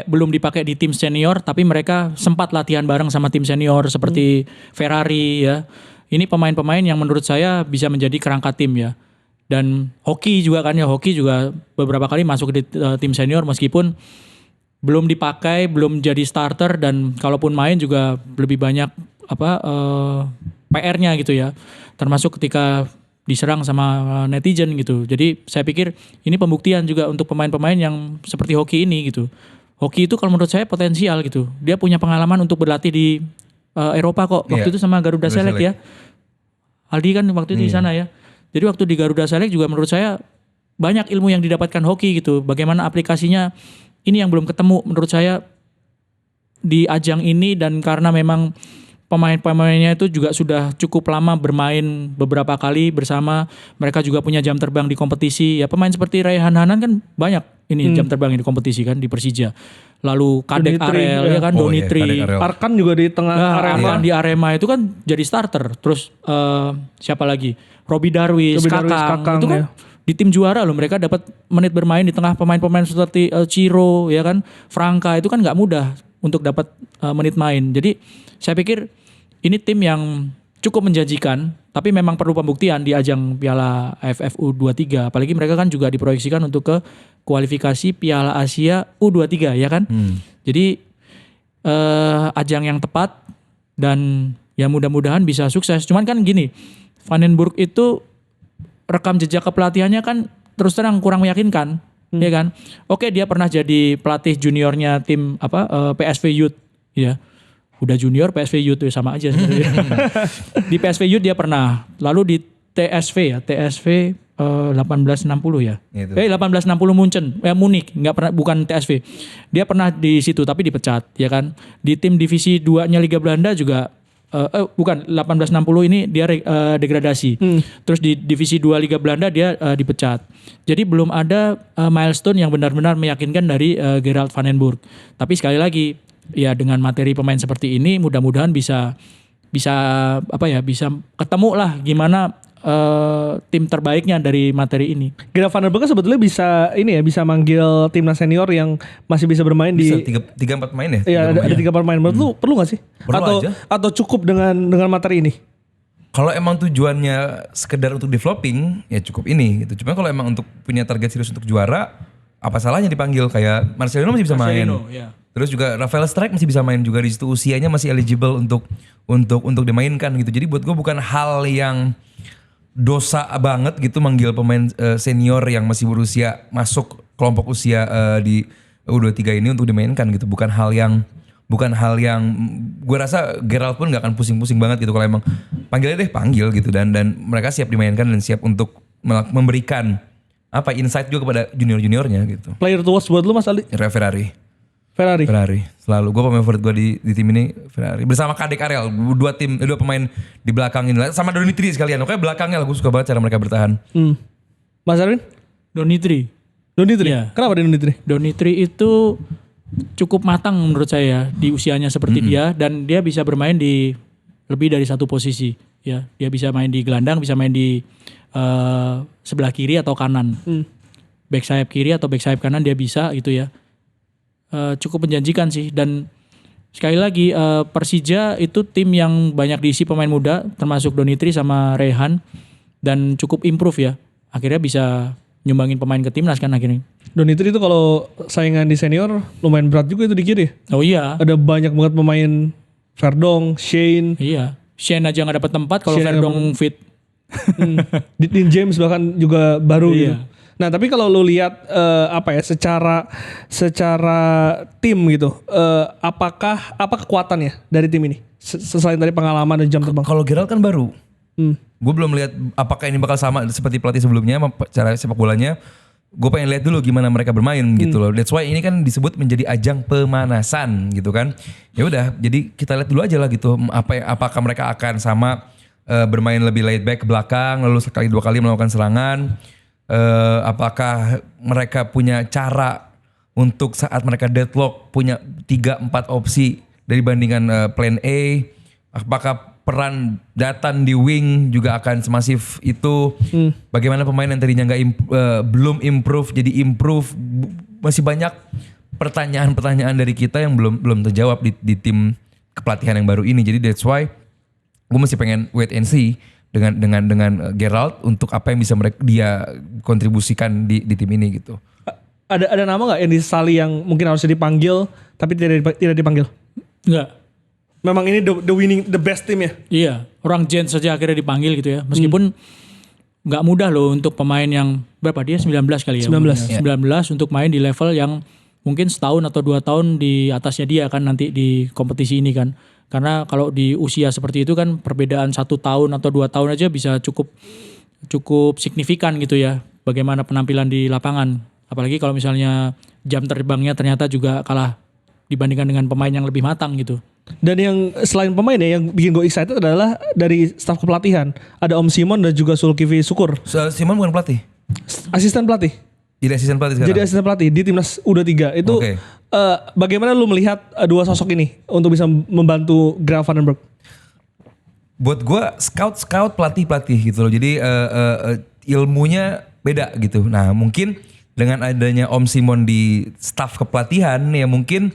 belum dipakai di tim senior, tapi mereka sempat latihan bareng sama tim senior seperti Ferrari ya. Ini pemain-pemain yang menurut saya bisa menjadi kerangka tim ya. Dan hoki juga kan ya, hoki juga beberapa kali masuk di tim senior meskipun belum dipakai, belum jadi starter, dan kalaupun main juga lebih banyak PR-nya gitu ya. Termasuk ketika diserang sama netizen gitu. Jadi saya pikir ini pembuktian juga untuk pemain-pemain yang seperti Hoki ini gitu. Hoki itu kalau menurut saya potensial gitu. Dia punya pengalaman untuk berlatih di Eropa kok. Waktu itu sama Garuda Select ya. Aldi kan waktu itu di sana ya. Jadi waktu di Garuda Select juga menurut saya banyak ilmu yang didapatkan Hoki gitu. Bagaimana aplikasinya ini yang belum ketemu menurut saya di ajang ini, dan karena memang pemain-pemainnya itu juga sudah cukup lama bermain beberapa kali bersama. Mereka juga punya jam terbang di kompetisi. Ya pemain seperti Raihan Hanan kan banyak ini jam terbang di kompetisi kan di Persija. Lalu Kadek Donitri, Arel ya kan, Donitri. Arkan juga di tengah Arema. Arkan di Arema itu kan jadi starter. Terus siapa lagi? Robi Darwis, Kakang. Itu kan di tim juara loh, mereka dapat menit bermain di tengah pemain-pemain seperti Ciro ya kan, Franka. Itu kan nggak mudah untuk dapat menit main. Jadi saya pikir ini tim yang cukup menjanjikan, tapi memang perlu pembuktian di ajang Piala AFF U23. Apalagi mereka kan juga diproyeksikan untuk ke kualifikasi Piala Asia U23 ya kan. Jadi ajang yang tepat dan ya mudah-mudahan bisa sukses. Cuman kan gini, Van den Burg itu rekam jejak kepelatihannya kan terus terang kurang meyakinkan, ya kan. Oke, dia pernah jadi pelatih juniornya tim PSV Youth ya. Udah junior PSV Youth itu sama aja sebenarnya. Di PSV Youth dia pernah, lalu di TSV 1860 ya. Gitu. 1860 Munchen, Munich, nggak pernah, bukan TSV. Dia pernah di situ tapi dipecat, ya kan. Di tim divisi 2-nya Liga Belanda juga bukan 1860 ini dia degradasi. Terus di divisi 2 Liga Belanda dia dipecat. Jadi belum ada milestone yang benar-benar meyakinkan dari Gerald Van den Burg. Tapi sekali lagi ya dengan materi pemain seperti ini mudah-mudahan bisa ketemu lah gimana tim terbaiknya dari materi ini. Gerald Van den Burg sebetulnya bisa manggil timnas senior yang masih bisa bermain Bisa di 3-4 main ya? Iya, ada 3 pemain. Menurut lu perlu gak sih? Perlu aja. Atau cukup dengan materi ini? Kalau emang tujuannya sekedar untuk developing, ya cukup ini gitu. Cuma kalau emang untuk punya target serius untuk juara, apa salahnya dipanggil? Kayak Marcelino masih bisa main. Ya. Terus juga Rafael Strike masih bisa main juga, di situ usianya masih eligible untuk dimainkan gitu. Jadi buat gue bukan hal yang dosa banget gitu manggil pemain senior yang masih berusia masuk kelompok usia di U23 ini untuk dimainkan gitu. Bukan hal yang gue rasa Gerald pun nggak akan pusing-pusing banget gitu kalau emang panggil gitu, dan mereka siap dimainkan dan siap untuk memberikan insight juga kepada junior-juniornya gitu. Player to watch buat lu Mas Aldi? Ferrari. Selalu gue pemain favorit gue di tim ini Ferrari. Bersama Kadek Arel, dua pemain di belakang ini. Sama Donitri sekalian. Oke, belakangnya lah gue suka banget cara mereka bertahan. Mas Arwin? Donitri. Ya. Kenapa Donitri? Donitri itu cukup matang menurut saya di usianya seperti dia, dan dia bisa bermain di lebih dari satu posisi. Ya, dia bisa main di gelandang, bisa main di sebelah kiri atau kanan. Back sayap kiri atau back sayap kanan dia bisa gitu ya. Cukup menjanjikan sih, dan sekali lagi Persija itu tim yang banyak diisi pemain muda termasuk Donitri sama Rehan, dan cukup improve ya. Akhirnya bisa nyumbangin pemain ke timnas kan akhirnya. Donitri itu kalau saingan di senior lumayan berat juga itu di kiri. Oh iya. Ada banyak banget pemain Verdong, Shane. Iya. Shane aja gak dapat tempat kalau Verdong fit. Dean James bahkan juga baru gitu. Iya. Nah tapi kalau lu lihat secara tim gitu, apa kekuatannya dari tim ini selain dari pengalaman dan jam terbang? Kalau Gerald kan baru, gue belum lihat apakah ini bakal sama seperti pelatih sebelumnya cara sepak bolanya. gue pengen lihat dulu gimana mereka bermain gitu loh. That's why ini kan disebut menjadi ajang pemanasan gitu kan. Ya udah, jadi kita lihat dulu aja lah gitu. Apakah mereka akan sama bermain lebih laid back ke belakang, lalu sekali 2 kali melakukan serangan. Apakah mereka punya cara untuk saat mereka deadlock punya 3-4 opsi dari bandingan plan A. Apakah peran Datan di wing juga akan semasif itu. Bagaimana pemain yang tadinya belum improve jadi improve. Masih banyak pertanyaan-pertanyaan dari kita yang belum terjawab di tim kepelatihan yang baru ini. Jadi that's why gue masih pengen wait and see dengan Gerald untuk apa yang bisa dia kontribusikan di tim ini gitu. Ada nama nggak yang disesali yang mungkin harusnya dipanggil tapi tidak dipanggil? Enggak. Memang ini the best team ya? Iya, orang Gen saja akhirnya dipanggil gitu ya. Meskipun nggak mudah loh untuk pemain yang berapa dia 19 kali ya. 19. 19 untuk main di level yang mungkin setahun atau 2 tahun di atasnya dia kan nanti di kompetisi ini kan. Karena kalau di usia seperti itu kan perbedaan 1 tahun atau 2 tahun aja bisa cukup signifikan gitu ya. Bagaimana penampilan di lapangan. Apalagi kalau misalnya jam terbangnya ternyata juga kalah dibandingkan dengan pemain yang lebih matang gitu. Dan yang selain pemain ya, yang bikin gue excited adalah dari staf kepelatihan. Ada Om Simon dan juga Zulkifli Syukur. Simon bukan pelatih? Asisten pelatih. Jadi asisten pelatih sekarang? Jadi asisten pelatih di timnas U23. Itu bagaimana lu melihat 2 sosok ini untuk bisa membantu Graaf Vandenberg? Buat gue scout pelatih gitu loh. Jadi ilmunya beda gitu. Nah mungkin dengan adanya Om Simon di staf kepelatihan ya mungkin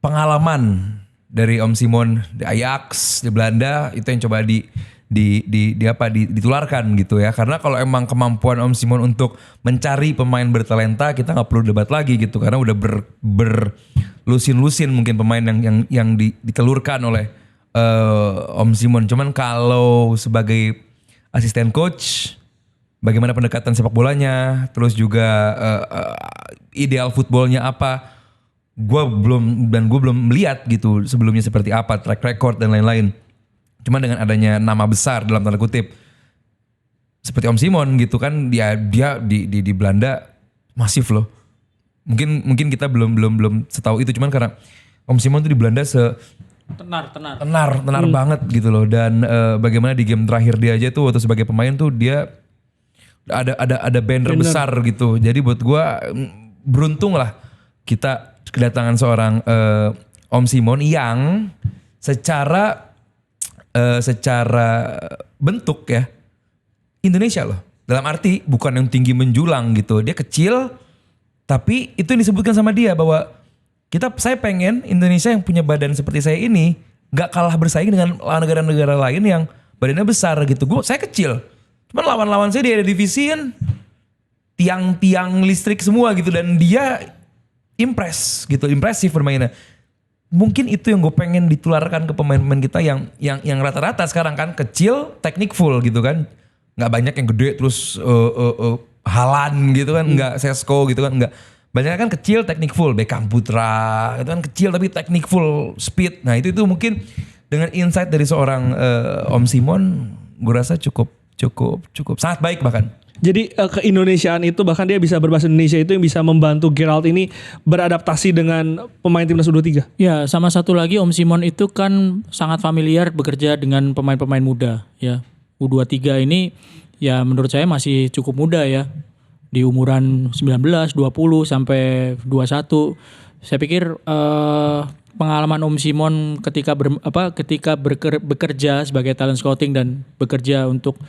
pengalaman dari Om Simon di Ajax di Belanda itu yang coba ditularkan gitu ya. Karena kalau emang kemampuan Om Simon untuk mencari pemain bertalenta kita nggak perlu debat lagi gitu karena udah berlusin-lusin mungkin pemain yang ditelurkan oleh Om Simon. Cuman kalau sebagai asisten coach bagaimana pendekatan sepak bolanya, terus juga ideal footballnya apa, gue belum melihat gitu sebelumnya seperti apa, track record dan lain-lain. Cuma dengan adanya nama besar dalam tanda kutip seperti Om Simon gitu kan, dia di Belanda masif loh. Mungkin kita belum setahu itu, cuman karena Om Simon tuh di Belanda tenar banget gitu loh. Dan bagaimana di game terakhir dia aja tuh waktu sebagai pemain tuh dia ada banner besar gitu. Jadi buat gue beruntung lah kita kedatangan seorang Om Simon yang secara bentuk ya Indonesia loh. Dalam arti bukan yang tinggi menjulang gitu. Dia kecil tapi itu yang disebutkan sama dia bahwa saya pengen Indonesia yang punya badan seperti saya ini gak kalah bersaing dengan negara-negara lain yang badannya besar gitu. Saya kecil. Cuman lawan-lawan saya di divisi kan tiang-tiang listrik semua gitu dan dia impresif bermainnya. Mungkin itu yang gue pengen ditularkan ke pemain-pemain kita yang rata-rata sekarang kan kecil, technical gitu kan. Nggak banyak yang gede terus Haaland gitu kan, nggak Sesko gitu kan, nggak. Banyak kan kecil, technical, Beckham Putra itu kan kecil tapi technical, speed. Nah itu mungkin dengan insight dari seorang Om Simon, gue rasa cukup sangat baik bahkan. Jadi keindonesiaan itu bahkan dia bisa berbahasa Indonesia itu yang bisa membantu Gerald ini beradaptasi dengan pemain timnas U23. Ya, sama satu lagi Om Simon itu kan sangat familiar bekerja dengan pemain-pemain muda ya. U23 ini ya menurut saya masih cukup muda ya. Di umuran 19, 20 sampai 21. Saya pikir pengalaman Om Simon ketika bekerja sebagai talent scouting dan bekerja untuk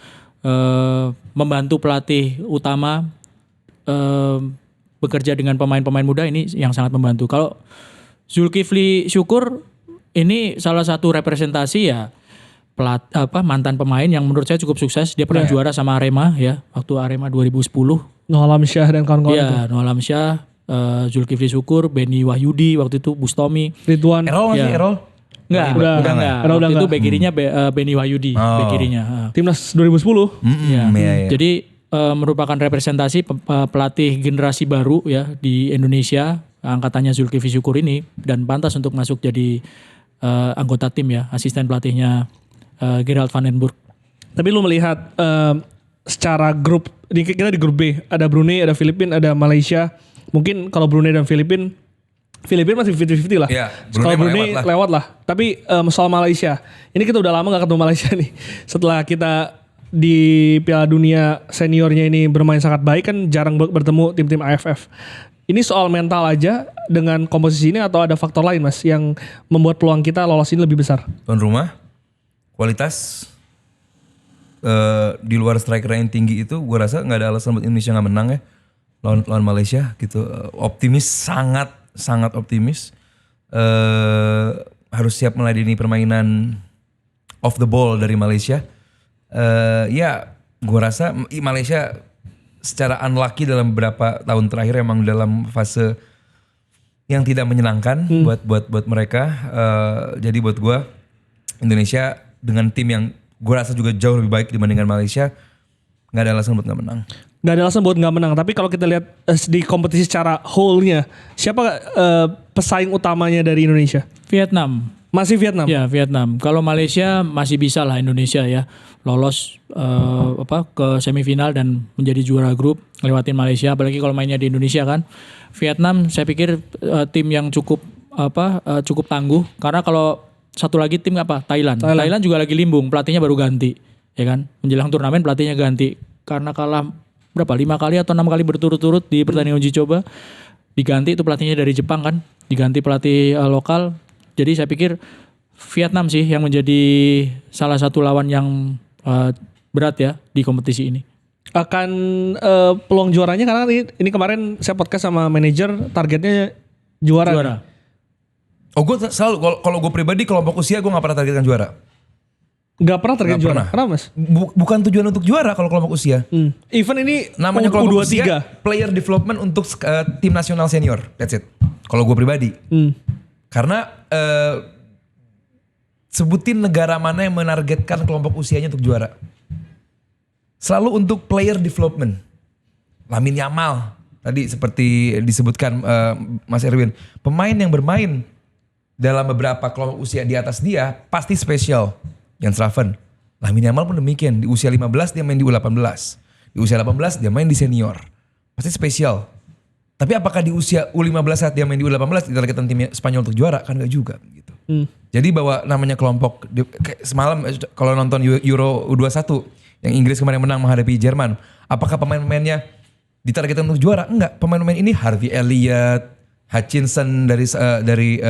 membantu pelatih utama bekerja dengan pemain-pemain muda ini yang sangat membantu. Kalau Zulkifli Syukur ini salah satu representasi ya mantan pemain yang menurut saya cukup sukses. Dia pernah juara sama Arema ya waktu Arema 2010. Noah Lamsyah dan kawan-kawan itu. Iya, Noah Lamsyah, Zulkifli Syukur, Benny Wahyudi waktu itu, Bustomi, Ridwan. Errol masih Errol? Enggak. Waktu itu bek kirinya Benny Wahyudi, bek kirinya. Timnas 2010. Ya. Jadi merupakan representasi pelatih generasi baru ya di Indonesia, angkatannya Zulkifli Syukur ini dan pantas untuk masuk jadi anggota tim ya, asisten pelatihnya Gerald Vandenberg. Tapi lu melihat secara grup, kita di grup B, ada Brunei, ada Filipina, ada Malaysia. Mungkin kalau Brunei dan Filipina masih 50-50 lah. Iya, Kalau Brunei lewat lah. lewat lah. Tapi soal Malaysia, ini kita udah lama gak ketemu Malaysia nih. Setelah kita di Piala Dunia seniornya ini bermain sangat baik, kan jarang bertemu tim-tim AFF. Ini soal mental aja dengan komposisi ini atau ada faktor lain Mas yang membuat peluang kita lolos ini lebih besar? Tuan rumah, kualitas di luar striker yang tinggi itu, gue rasa nggak ada alasan buat Indonesia nggak menang ya lawan Malaysia gitu. Optimis, sangat optimis. Harus siap meladeni permainan off the ball dari Malaysia. Ya, gue rasa Malaysia secara unlucky dalam beberapa tahun terakhir emang dalam fase yang tidak menyenangkan buat mereka. Jadi buat gue Indonesia dengan tim yang gue rasa juga jauh lebih baik dibandingkan Malaysia, nggak ada alasan buat nggak menang. Nggak ada alasan buat nggak menang. Tapi kalau kita lihat di kompetisi secara whole-nya, siapa pesaing utamanya dari Indonesia? Vietnam. Masih Vietnam? Ya, Vietnam. Kalau Malaysia masih bisa lah Indonesia ya lolos ke semifinal dan menjadi juara grup lewatin Malaysia. Apalagi kalau mainnya di Indonesia kan. Vietnam saya pikir tim yang cukup tangguh. Karena kalau satu lagi tim apa? Thailand juga lagi limbung. Pelatihnya baru ganti, ya kan? Menjelang turnamen pelatihnya ganti karena kalah berapa? 5 kali atau 6 kali berturut-turut di pertandingan uji coba. Diganti itu pelatihnya dari Jepang kan. Diganti pelatih lokal. Jadi saya pikir Vietnam sih yang menjadi salah satu lawan yang berat ya di kompetisi ini. Akan peluang juaranya karena ini kemarin saya podcast sama manajer, targetnya juara. Oh, gue selalu kalau gue pribadi kelompok usia gue nggak pernah targetkan juara. Gak pernah target Nggak juara. pernah. Kenapa Mas? Bukan tujuan untuk juara kalau kelompok usia. Event ini Namanya kelompok U23. usia player development untuk tim nasional senior. That's it. Kalau gue pribadi. Karena sebutin negara mana yang menargetkan kelompok usianya untuk juara. Selalu untuk player development. Lamine Yamal tadi seperti disebutkan Mas Erwin, pemain yang bermain dalam beberapa kelompok usia di atas dia pasti spesial. Jens Raven, Lamine Yamal pun demikian. Di usia 15 dia main di U18. Di usia 18 dia main di senior. Pasti spesial. Tapi apakah di usia U15 saat dia main di U18 ditargetkan tim Spanyol untuk juara? Kan enggak juga gitu. Jadi bahwa namanya kelompok kayak semalam kalau nonton Euro U21 yang Inggris kemarin menang menghadapi Jerman, apakah pemain-pemainnya ditargetkan untuk juara? Enggak. Pemain-pemain ini Harvey Elliott, Hutchinson dari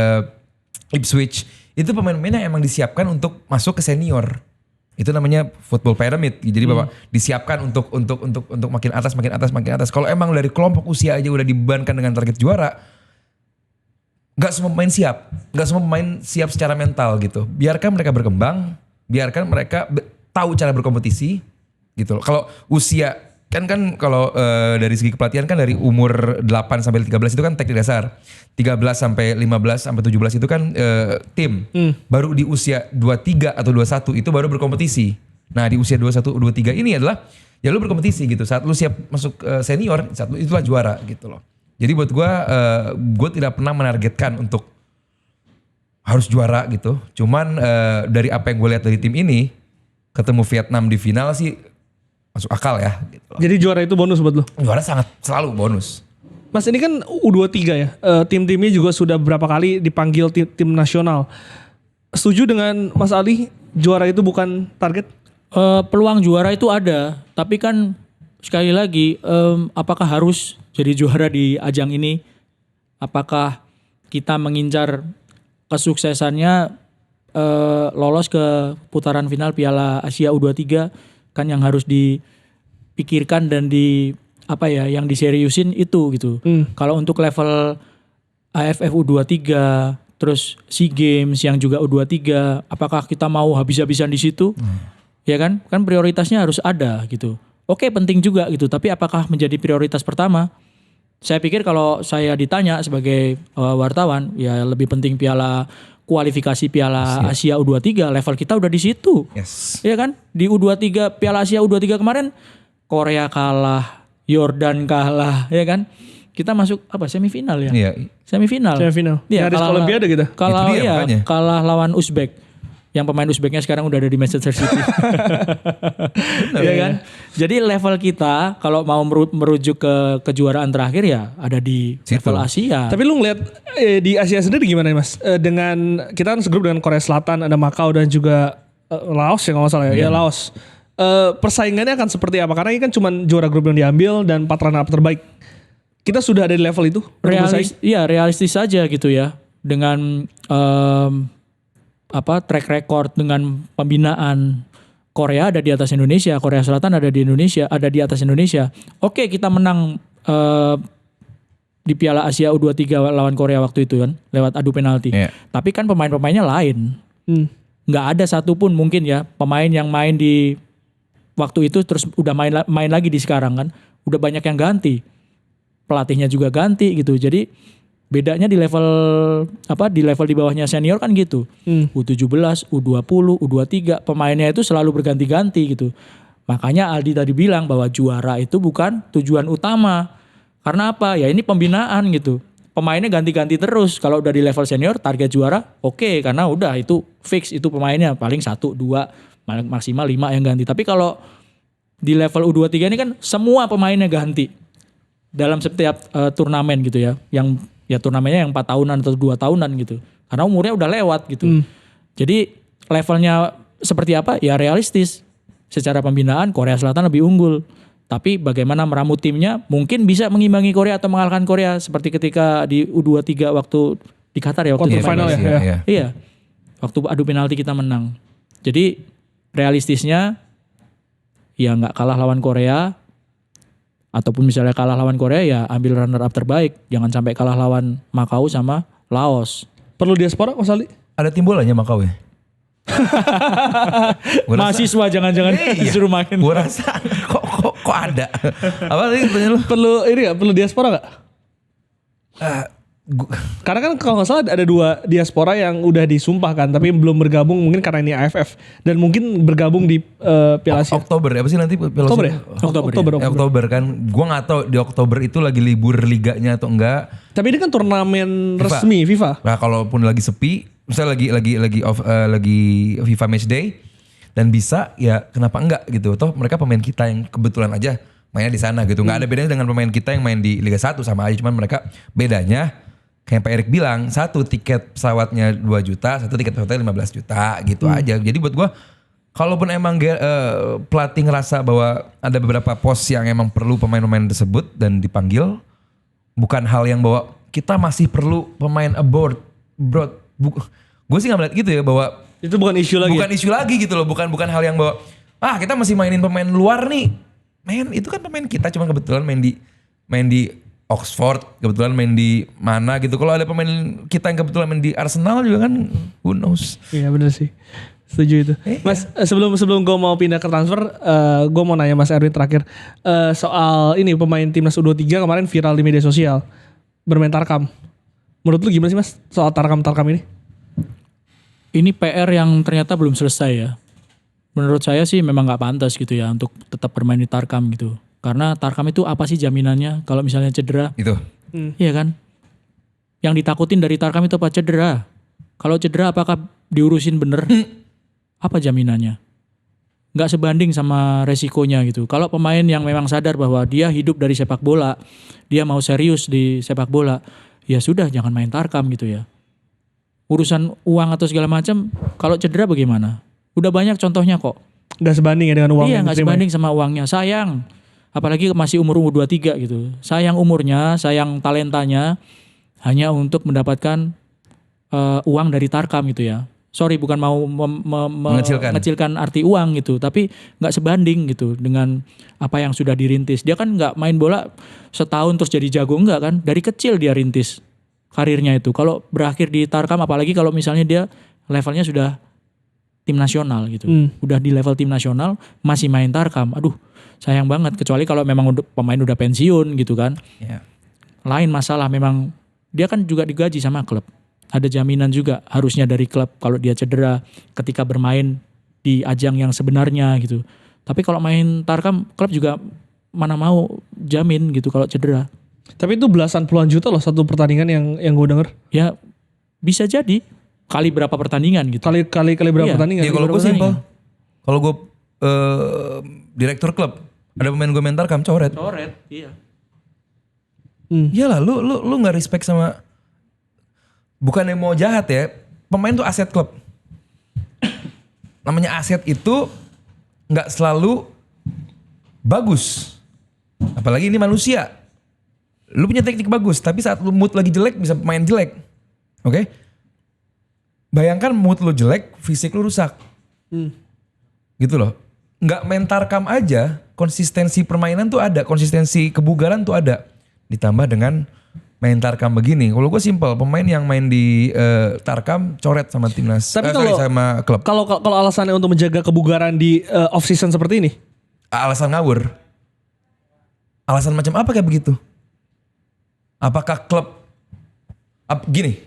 Ipswich, itu pemain-pemain yang emang disiapkan untuk masuk ke senior. Itu namanya football pyramid. Jadi bahwa disiapkan untuk makin atas. Kalau emang dari kelompok usia aja udah dibebankan dengan target juara, nggak semua pemain siap. Nggak semua pemain siap secara mental gitu. Biarkan mereka berkembang, biarkan mereka tahu cara berkompetisi gitu loh. Kalau usia kan kalau dari segi kepelatihan kan dari umur 8 sampai 13 itu kan teknik dasar. 13 sampai 15 sampai 17 itu kan tim. Baru di usia 23 atau 21 itu baru berkompetisi. Nah, di usia 21 23 ini adalah ya lu berkompetisi gitu. Saat lu siap masuk senior, saat lu itulah juara gitu loh. Jadi buat gue tidak pernah menargetkan untuk harus juara gitu. Cuman dari apa yang gue lihat dari tim ini, ketemu Vietnam di final sih masuk akal ya. Gitu loh. Jadi juara itu bonus buat lo? Juara sangat selalu bonus. Mas ini kan U23 ya, tim-timnya juga sudah beberapa kali dipanggil tim nasional. Setuju dengan Mas Ali, juara itu bukan target? Peluang juara itu ada, tapi kan sekali lagi apakah harus jadi juara di ajang ini? Apakah kita mengincar kesuksesannya lolos ke putaran final Piala Asia U23 kan yang harus dipikirkan dan yang diseriusin itu gitu. Kalau untuk level AFF U23 terus SEA Games yang juga U23, apakah kita mau habis-habisan di situ? Ya kan? Kan prioritasnya harus ada gitu. Oke, penting juga gitu, tapi apakah menjadi prioritas pertama? Saya pikir kalau saya ditanya sebagai wartawan, ya lebih penting kualifikasi Piala Asia U23, level kita udah di situ. Yes. Iya kan? Di U23 Piala Asia U23 kemarin Korea kalah, Yordan kalah, ya kan? Kita masuk semifinal ya? Iya. Semifinal. Semifinal. Iya, Nyaris Olimpiade gitu. Kalah lawan Uzbek. Yang pemain Uzbeknya sekarang udah ada di Manchester City. Iya kan? Jadi level kita kalau mau merujuk ke kejuaraan terakhir ya ada di level Asia. Tapi lu ngeliat di Asia sendiri gimana Mas? Dengan kita kan segrup dengan Korea Selatan, ada Makau dan juga Laos ya kalau nggak salah ya. Ya Laos. Persaingannya akan seperti apa? Karena ini kan cuma juara grup yang diambil dan 4 runner-up terbaik. Kita sudah ada di level itu? Realistis saja gitu ya. Dengan track record dengan pembinaan Korea ada di atas Indonesia, Korea Selatan ada di atas Indonesia. Oke, kita menang di Piala Asia U23 lawan Korea waktu itu kan, lewat adu penalti. Yeah. Tapi kan pemain-pemainnya lain. Nggak ada satupun mungkin ya pemain yang main di waktu itu terus udah main lagi di sekarang kan. Udah banyak yang ganti. Pelatihnya juga ganti gitu. Jadi bedanya di level di bawahnya senior kan gitu. U17, U20, U23 pemainnya itu selalu berganti-ganti gitu. Makanya Aldi tadi bilang bahwa juara itu bukan tujuan utama. Karena apa? Ya ini pembinaan gitu. Pemainnya ganti-ganti terus. Kalau udah di level senior target juara oke, karena udah itu fix itu pemainnya paling 1, 2, maksimal 5 yang ganti. Tapi kalau di level U23 ini kan semua pemainnya ganti. Dalam setiap turnamen gitu ya. Yang ya turnamennya yang 4 tahunan atau 2 tahunan gitu. Karena umurnya udah lewat gitu. Jadi levelnya seperti apa? Ya realistis. Secara pembinaan Korea Selatan lebih unggul. Tapi bagaimana meramu timnya mungkin bisa mengimbangi Korea atau mengalahkan Korea. Seperti ketika di U23 waktu di Qatar ya. Waktu final ya. Iya. Waktu adu penalti kita menang. Jadi realistisnya ya gak kalah lawan Korea. Ataupun misalnya kalah lawan Korea ya ambil runner up terbaik. Jangan sampai kalah lawan Makau sama Laos. Perlu diaspora Mas Aldi? Ada tim bolanya Makau ya? Mahasiswa jangan-jangan disuruh main. Gue rasa kok ada. Apa tadi tanya lu? Perlu diaspora gak? Karena kan kalau nggak salah ada 2 diaspora yang udah disumpah kan, tapi belum bergabung mungkin karena ini AFF dan mungkin bergabung di Piala Asia. Oktober ya, apa sih nanti Piala Oktober ya? Oktober kan. Gua nggak tahu di Oktober itu lagi libur liganya atau enggak. Tapi ini kan turnamen resmi FIFA. Nah, kalaupun lagi sepi, misalnya lagi FIFA Match Day dan bisa ya kenapa enggak gitu. Toh mereka pemain kita yang kebetulan aja mainnya di sana gitu. Nggak ada bedanya dengan pemain kita yang main di Liga 1 sama aja, cuman mereka bedanya kayak Pak Erik bilang, 1 tiket pesawatnya 2 juta, 1 tiket pesawatnya 15 juta gitu aja. Jadi buat gue, kalaupun emang pelatih ngerasa bahwa ada beberapa pos yang emang perlu pemain-pemain tersebut dan dipanggil, bukan hal yang bahwa kita masih perlu pemain abroad. Gue sih gak melihat gitu ya, bahwa itu bukan isu lagi. Bukan isu lagi gitu loh, bukan hal yang bahwa kita masih mainin pemain luar nih. Men, itu kan pemain kita, cuma kebetulan main di Oxford, kebetulan main di mana gitu. Kalau ada pemain kita yang kebetulan main di Arsenal juga kan, who knows. Iya bener sih, setuju itu. Mas, sebelum gue mau pindah ke transfer, gue mau nanya Mas Erwin terakhir. Soal ini pemain timnas U23 kemarin viral di media sosial, bermain tarkam. Menurut lu gimana sih Mas soal tarkam ini? Ini PR yang ternyata belum selesai ya. Menurut saya sih memang gak pantas gitu ya untuk tetap bermain di tarkam gitu. Karena tarkam itu apa sih jaminannya kalau misalnya cedera? Itu. Iya kan? Yang ditakutin dari tarkam itu apa? Cedera. Kalau cedera apakah diurusin bener? Apa jaminannya? Gak sebanding sama resikonya gitu. Kalau pemain yang memang sadar bahwa dia hidup dari sepak bola, dia mau serius di sepak bola, ya sudah jangan main tarkam gitu ya. Urusan uang atau segala macam, kalau cedera bagaimana? Udah banyak contohnya kok. Gak sebanding ya dengan uang. Iya gak sebanding sama uangnya. Sayang. Apalagi masih umur 23 gitu. Sayang umurnya, sayang talentanya hanya untuk mendapatkan uang dari tarkam gitu ya. Sorry bukan mau mengecilkan arti uang gitu. Tapi gak sebanding gitu dengan apa yang sudah dirintis. Dia kan gak main bola setahun terus jadi jago, enggak kan. Dari kecil dia rintis karirnya itu. Kalau berakhir di tarkam apalagi kalau misalnya dia levelnya sudah tim nasional gitu. Udah di level tim nasional masih main tarkam. Aduh sayang banget, kecuali kalau memang pemain udah pensiun gitu kan. Yeah. Lain masalah, memang dia kan juga digaji sama klub. Ada jaminan juga harusnya dari klub kalau dia cedera ketika bermain di ajang yang sebenarnya gitu. Tapi kalau main tarkam, klub juga mana mau jamin gitu kalau cedera. Tapi itu belasan puluhan juta loh satu pertandingan yang gue denger. Ya bisa jadi. kali berapa pertandingan gitu. Kali berapa Iya. pertandingan? Ya kalau gue berapa simpel. Kalau gue direktur klub, ada pemain gue mentar kam coret. Coret, iya. Iyalah lu nggak respect sama, bukannya mau jahat ya, pemain tuh aset klub. Namanya aset itu nggak selalu bagus, apalagi ini manusia. Lu punya teknik bagus, tapi saat lu mood lagi jelek bisa main jelek, oke? Bayangkan mood lu jelek, fisik lu rusak, gitu loh. Nggak mentarkam aja, konsistensi permainan tuh ada, konsistensi kebugaran tuh ada. Ditambah dengan main tarkam begini. Kalau gue simpel, pemain yang main di tarkam coret sama timnas, Tapi sama klub. kalau alasannya untuk menjaga kebugaran di off season seperti ini, Alasan ngawur. Alasan macam apa kayak begitu? Apakah klub gini?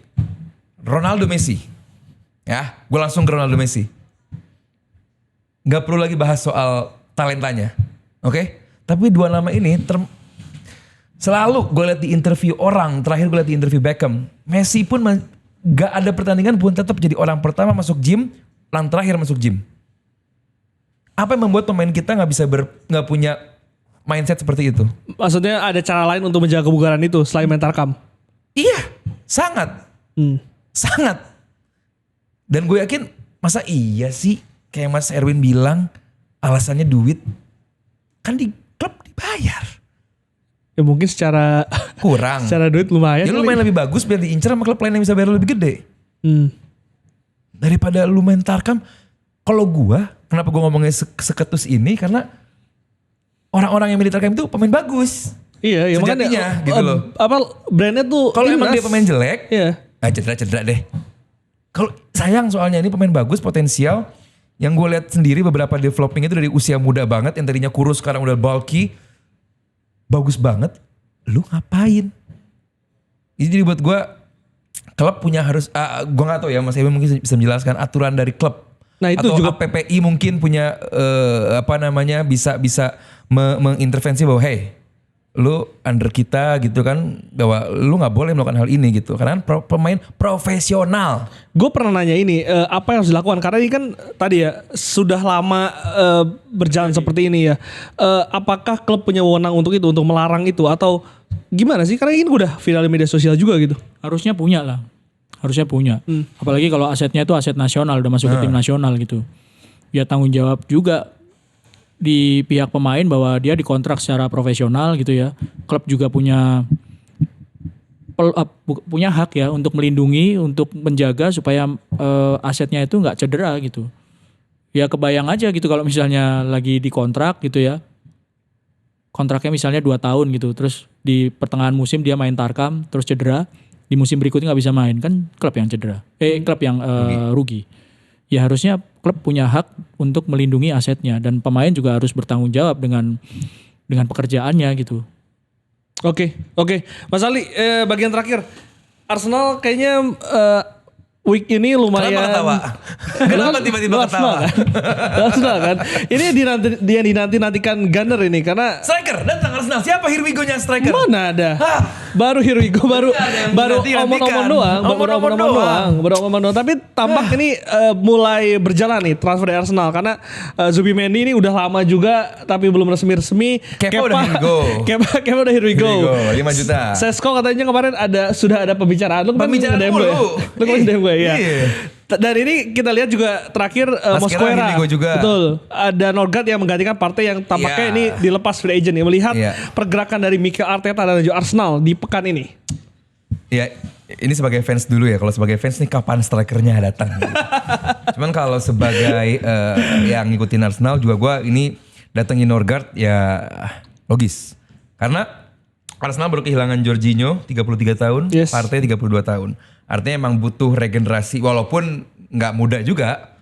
Ronaldo Messi. Ya, gue langsung ke Ronaldo Messi. Gak perlu lagi bahas soal talentanya. Oke? Tapi dua nama ini selalu gue lihat di interview orang, terakhir gue lihat di interview Beckham. Messi pun gak ada pertandingan pun tetap jadi orang pertama masuk gym, orang terakhir masuk gym. Apa yang membuat pemain kita nggak punya mindset seperti itu? maksudnya ada cara lain untuk menjaga kebugaran itu selain main tarkam? Iya, sangat. Sangat. Dan gue yakin, masa iya sih kayak Mas Erwin bilang alasannya duit? Kan di klub dibayar. Ya mungkin secara Kurang. secara duit lumayan. Ya lu kali. main lebih bagus biar diincar sama klub lain yang bisa bayar lebih gede. Daripada lu main tarkam. Kalau gua, kenapa gua ngomongnya seketus ini? Karena orang-orang yang milih tarkam itu pemain bagus. Iya, ya makanya Sejatinya, gitu loh. Apa brandnya tuh Kalau emang timnas. dia pemain jelek, Iya. cedera deh. Kalau sayang soalnya ini pemain bagus, potensial. Yang gue lihat sendiri beberapa developing itu dari usia muda banget. Yang tadinya kurus sekarang udah bulky. Bagus banget. Lu ngapain? Jadi buat gue, klub punya harus, gue gak tahu ya Mas Ewi mungkin bisa menjelaskan aturan dari klub. Nah, itu atau juga PPI mungkin punya bisa mengintervensi bahwa hey, lu under kita gitu kan, bahwa lu nggak boleh melakukan hal ini gitu karena pemain profesional. gue pernah nanya ini apa yang harus dilakukan karena ini kan tadi ya sudah lama berjalan seperti ini ya. Apakah klub punya wewenang untuk itu, untuk melarang itu atau gimana sih? Karena ini udah viral di media sosial juga gitu. Harusnya punya lah. Harusnya punya. Apalagi kalau asetnya itu aset nasional, udah masuk ke tim nasional gitu. Ya tanggung jawab juga di pihak pemain bahwa dia dikontrak secara profesional gitu ya. Klub juga punya hak ya untuk melindungi, untuk menjaga supaya asetnya itu nggak cedera gitu. Ya kebayang aja gitu kalau misalnya lagi dikontrak gitu ya. Kontraknya misalnya 2 tahun gitu. Terus di pertengahan musim dia main tarkam terus cedera. Di musim berikutnya nggak bisa main, kan klub yang cedera. Klub yang rugi. Ya harusnya klub punya hak untuk melindungi asetnya dan pemain juga harus bertanggung jawab dengan pekerjaannya gitu. Oke. Mas Ali, bagian terakhir. Arsenal kayaknya week ini lumayan. Kenapa ketawa? Kenapa tiba-tiba ketawa? Arsenal kan. Ini dia dinanti-nantikan Gunner ini karena Striker datang Arsenal. Siapa here we go-nya striker? mana ada? Hah? Baru here we go, baru dinanti-nantikan. omong-omong doang. Tapi tampak ini mulai berjalan nih transfer dari Arsenal karena Zubimendi ini udah lama juga tapi belum resmi. Kepa udah here we go. Kepa udah here we go. 5 juta. Sesko katanya kemarin sudah ada pembicaraan. Lu kemarin Pembicaraan nge-DM gue ya? mulu. Lu kemarin nge-DM gue ya. Iya. Dan ini kita lihat juga terakhir Mascherano Mosquera. Indigo juga. Betul. Ada Norgard yang menggantikan partai yang tampaknya Iya. ini dilepas free agent ya. Melihat Iya. pergerakan dari Mikel Arteta dan juga Arsenal di pekan ini. Ya, ini sebagai fans dulu ya. Kalau sebagai fans nih kapan strikernya datang? Cuman kalau sebagai yang ngikutin Arsenal juga gue ini datengin Norgard ya logis. Karena Arsenal baru kehilangan Jorginho 33 tahun, Yes. Partey 32 tahun. Artinya emang butuh regenerasi walaupun nggak muda juga.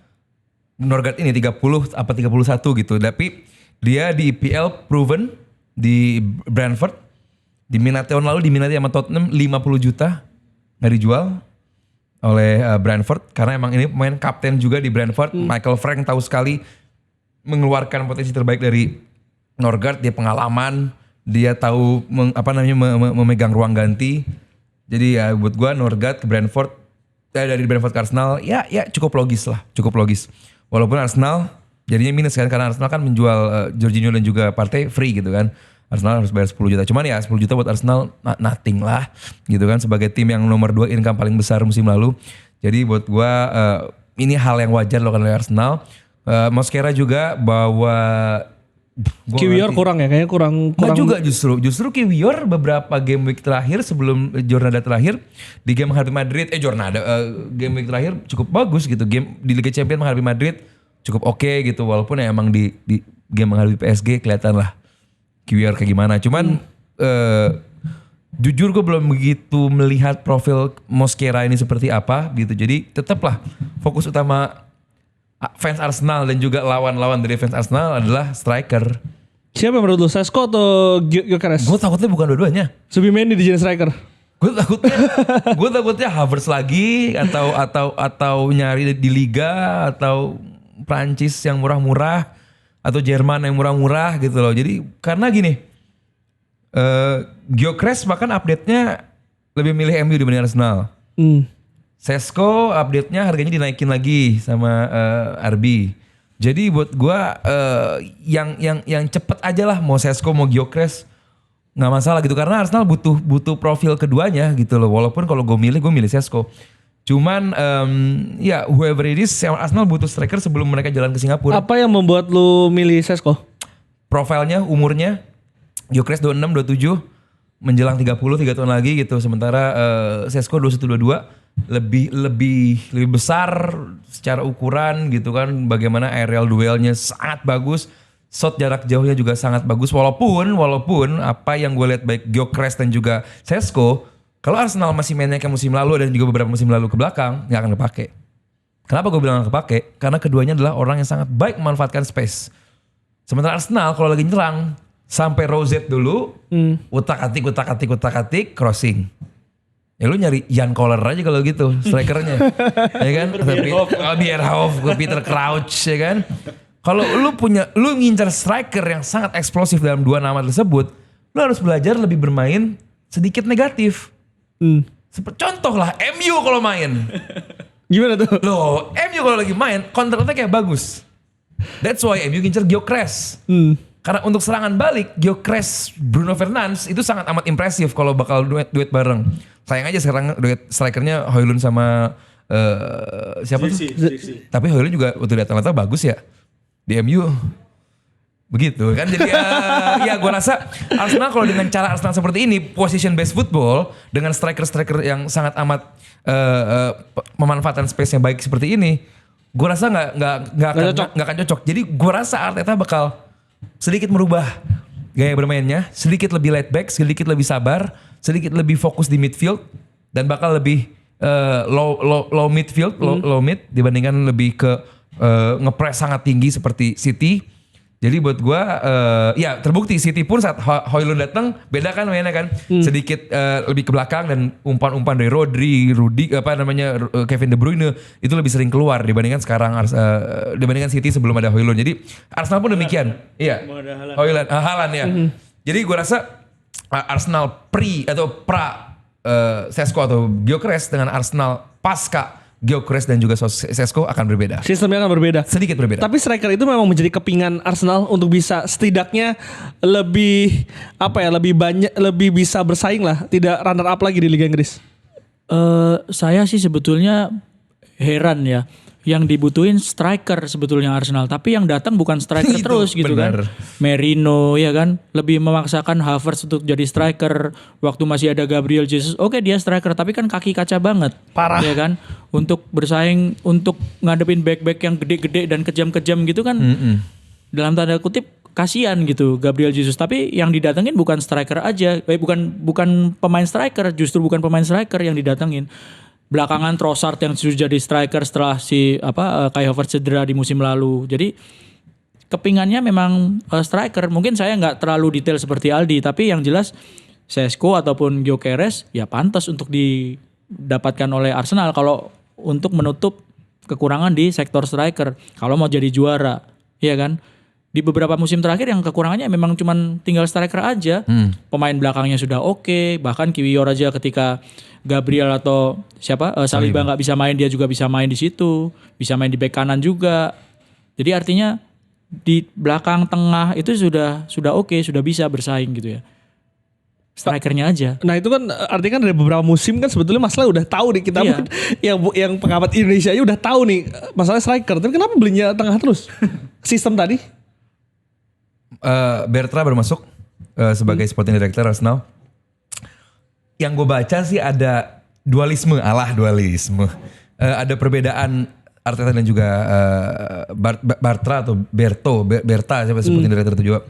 Norgard ini 30 apa 31 gitu. Tapi dia di EPL proven di Brentford. Diminati tahun lalu diminati sama Tottenham 50 juta nggak dijual oleh Brentford karena emang ini pemain kapten juga di Brentford. Michael Frank tahu sekali mengeluarkan potensi terbaik dari Norgard. Dia pengalaman, dia tahu memegang ruang ganti. Jadi ya buat gua Norgard ke Brentford dari Brentford ke Arsenal ya cukup logis lah, cukup logis. Walaupun Arsenal jadinya minus kan karena Arsenal kan menjual Jorginho dan juga Partey free gitu kan. Arsenal harus bayar 10 juta. Cuman ya 10 juta buat Arsenal nothing lah gitu kan sebagai tim yang nomor 2 income paling besar musim lalu. Jadi buat gua ini hal yang wajar dilakukan oleh Arsenal. Mosquera juga bahwa Kiwior kurang ya, kayaknya kurang. Nggak juga justru Kiwior beberapa game week terakhir sebelum Jornada terakhir di game menghadapi Madrid game week terakhir cukup bagus gitu. Game di Liga Champions menghadapi Madrid cukup oke gitu walaupun ya emang di game menghadapi PSG kelihatan lah Kiwior kayak gimana. Cuman jujur gue belum begitu melihat profil Mosquera ini seperti apa gitu. Jadi tetaplah fokus utama fans Arsenal dan juga lawan-lawan dari fans Arsenal adalah striker. Siapa yang menurut lu, Sesko atau Gyökeres? Gue takutnya bukan dua-duanya. Subimendi di jadi striker. Gue takutnya Havertz lagi atau nyari di liga atau Prancis yang murah-murah atau Jerman yang murah-murah gitu loh. Jadi karena gini, Gyökeres bahkan update-nya lebih milih MU dibanding Arsenal. Sesko update-nya harganya dinaikin lagi sama RB. Jadi buat gua yang cepet aja lah mau Sesko mau Gyökeres nggak masalah gitu karena Arsenal butuh profil keduanya gitu loh. Walaupun kalau gue milih Sesko. Cuman ya whoever it is Arsenal butuh striker sebelum mereka jalan ke Singapura. Apa yang membuat lu milih Sesko? Profilnya, umurnya Gyökeres 26, 27 menjelang 30 3 tahun lagi gitu. Sementara Sesko 21, 22 lebih besar secara ukuran gitu kan. Bagaimana aerial duelnya sangat bagus, shot jarak jauhnya juga sangat bagus. Walaupun apa yang gue lihat baik Gyökeres dan juga Sesko, kalau Arsenal masih mainnya kayak musim lalu dan juga beberapa musim lalu ke belakang nggak akan kepake. Kenapa gue bilang nggak kepake? Karena keduanya adalah orang yang sangat baik memanfaatkan space. Sementara Arsenal kalau lagi nyerang sampai Rosette dulu, utak-atik crossing. Ya lu nyari Jan Koller aja kalau gitu strikernya. Ya kan? Bierhoff, Peter Crouch ya kan. Kalau lu ngincar striker yang sangat eksplosif dalam dua nama tersebut, lu harus belajar lebih bermain sedikit negatif. Contoh lah MU kalau main. Gimana tuh? Loh, MU kalau lagi main counter attack kayak bagus. That's why MU ngincar Gyökeres. Karena untuk serangan balik, Gyökeres, Bruno Fernandes itu sangat amat impresif kalau bakal duet bareng. Sayang aja sekarang duet strikernya Højlund sama siapa tuh? Tapi Højlund juga waktu di Atalanta bagus ya. Di MU begitu kan. Jadi ya gue rasa Arsenal kalau dengan cara Arsenal seperti ini, position based football dengan striker-striker yang sangat amat memanfaatkan space yang baik seperti ini, gue rasa nggak akan cocok. Jadi gue rasa Arteta bakal sedikit merubah gaya bermainnya, sedikit lebih laid back, sedikit lebih sabar, sedikit lebih fokus di midfield dan bakal lebih low midfield, low mid dibandingkan lebih ke ngepress sangat tinggi seperti City. Jadi buat gue ya terbukti City pun saat Højlund datang beda kan mainnya kan, sedikit lebih ke belakang dan umpan-umpan dari Rodri, Kevin De Bruyne itu lebih sering keluar dibandingkan sekarang dibandingkan City sebelum ada Højlund. Jadi Arsenal pun demikian. Iya. Haaland ya. Jadi gue rasa Arsenal pra Sesko atau Gyökeres dengan Arsenal pasca Gyökeres dan juga Sesko akan berbeda. Sistemnya akan berbeda. Sedikit berbeda. Tapi striker itu memang menjadi kepingan Arsenal untuk bisa setidaknya lebih lebih bisa bersaing lah, tidak runner up lagi di Liga Inggris. Saya sih sebetulnya heran ya. Yang dibutuhin striker sebetulnya Arsenal, tapi yang datang bukan striker terus gitu bener. kan. Merino ya kan, lebih memaksakan Havertz untuk jadi striker waktu masih ada Gabriel Jesus. Oke, dia striker tapi kan kaki kaca banget. Parah. Ya kan? Untuk bersaing, untuk ngadepin back-back yang gede-gede dan kejam-kejam gitu kan. Dalam tanda kutip kasihan gitu Gabriel Jesus, tapi yang didatengin bukan striker aja. Bukan pemain striker, justru bukan pemain striker yang didatengin. Belakangan Trossard yang sudah jadi striker setelah Kai Havertz cedera di musim lalu. Jadi kepingannya memang striker. Mungkin saya nggak terlalu detail seperti Aldi, tapi yang jelas Sesko ataupun Gyökeres ya pantas untuk didapatkan oleh Arsenal kalau untuk menutup kekurangan di sektor striker. Kalau mau jadi juara, ya kan? di beberapa musim terakhir yang kekurangannya memang cuman tinggal striker aja. Pemain belakangnya sudah oke, bahkan Kiwior aja ketika Gabriel atau Saliba nggak bisa main, dia juga bisa main di situ, bisa main di bek kanan juga. Jadi artinya di belakang tengah itu sudah oke, sudah bisa bersaing gitu ya. Strikernya aja. Nah itu kan artinya kan dari beberapa musim kan sebetulnya masalah udah tahu nih kita Iya. yang pengamat Indonesia aja udah tahu nih masalah striker. Tapi kenapa belinya tengah terus? Sistem tadi? Bertra baru masuk sebagai sporting director Arsenal. Yang gue baca sih ada dualisme. Ada perbedaan Arteta dan juga Bartra atau Berta siapa sporting director itu juga.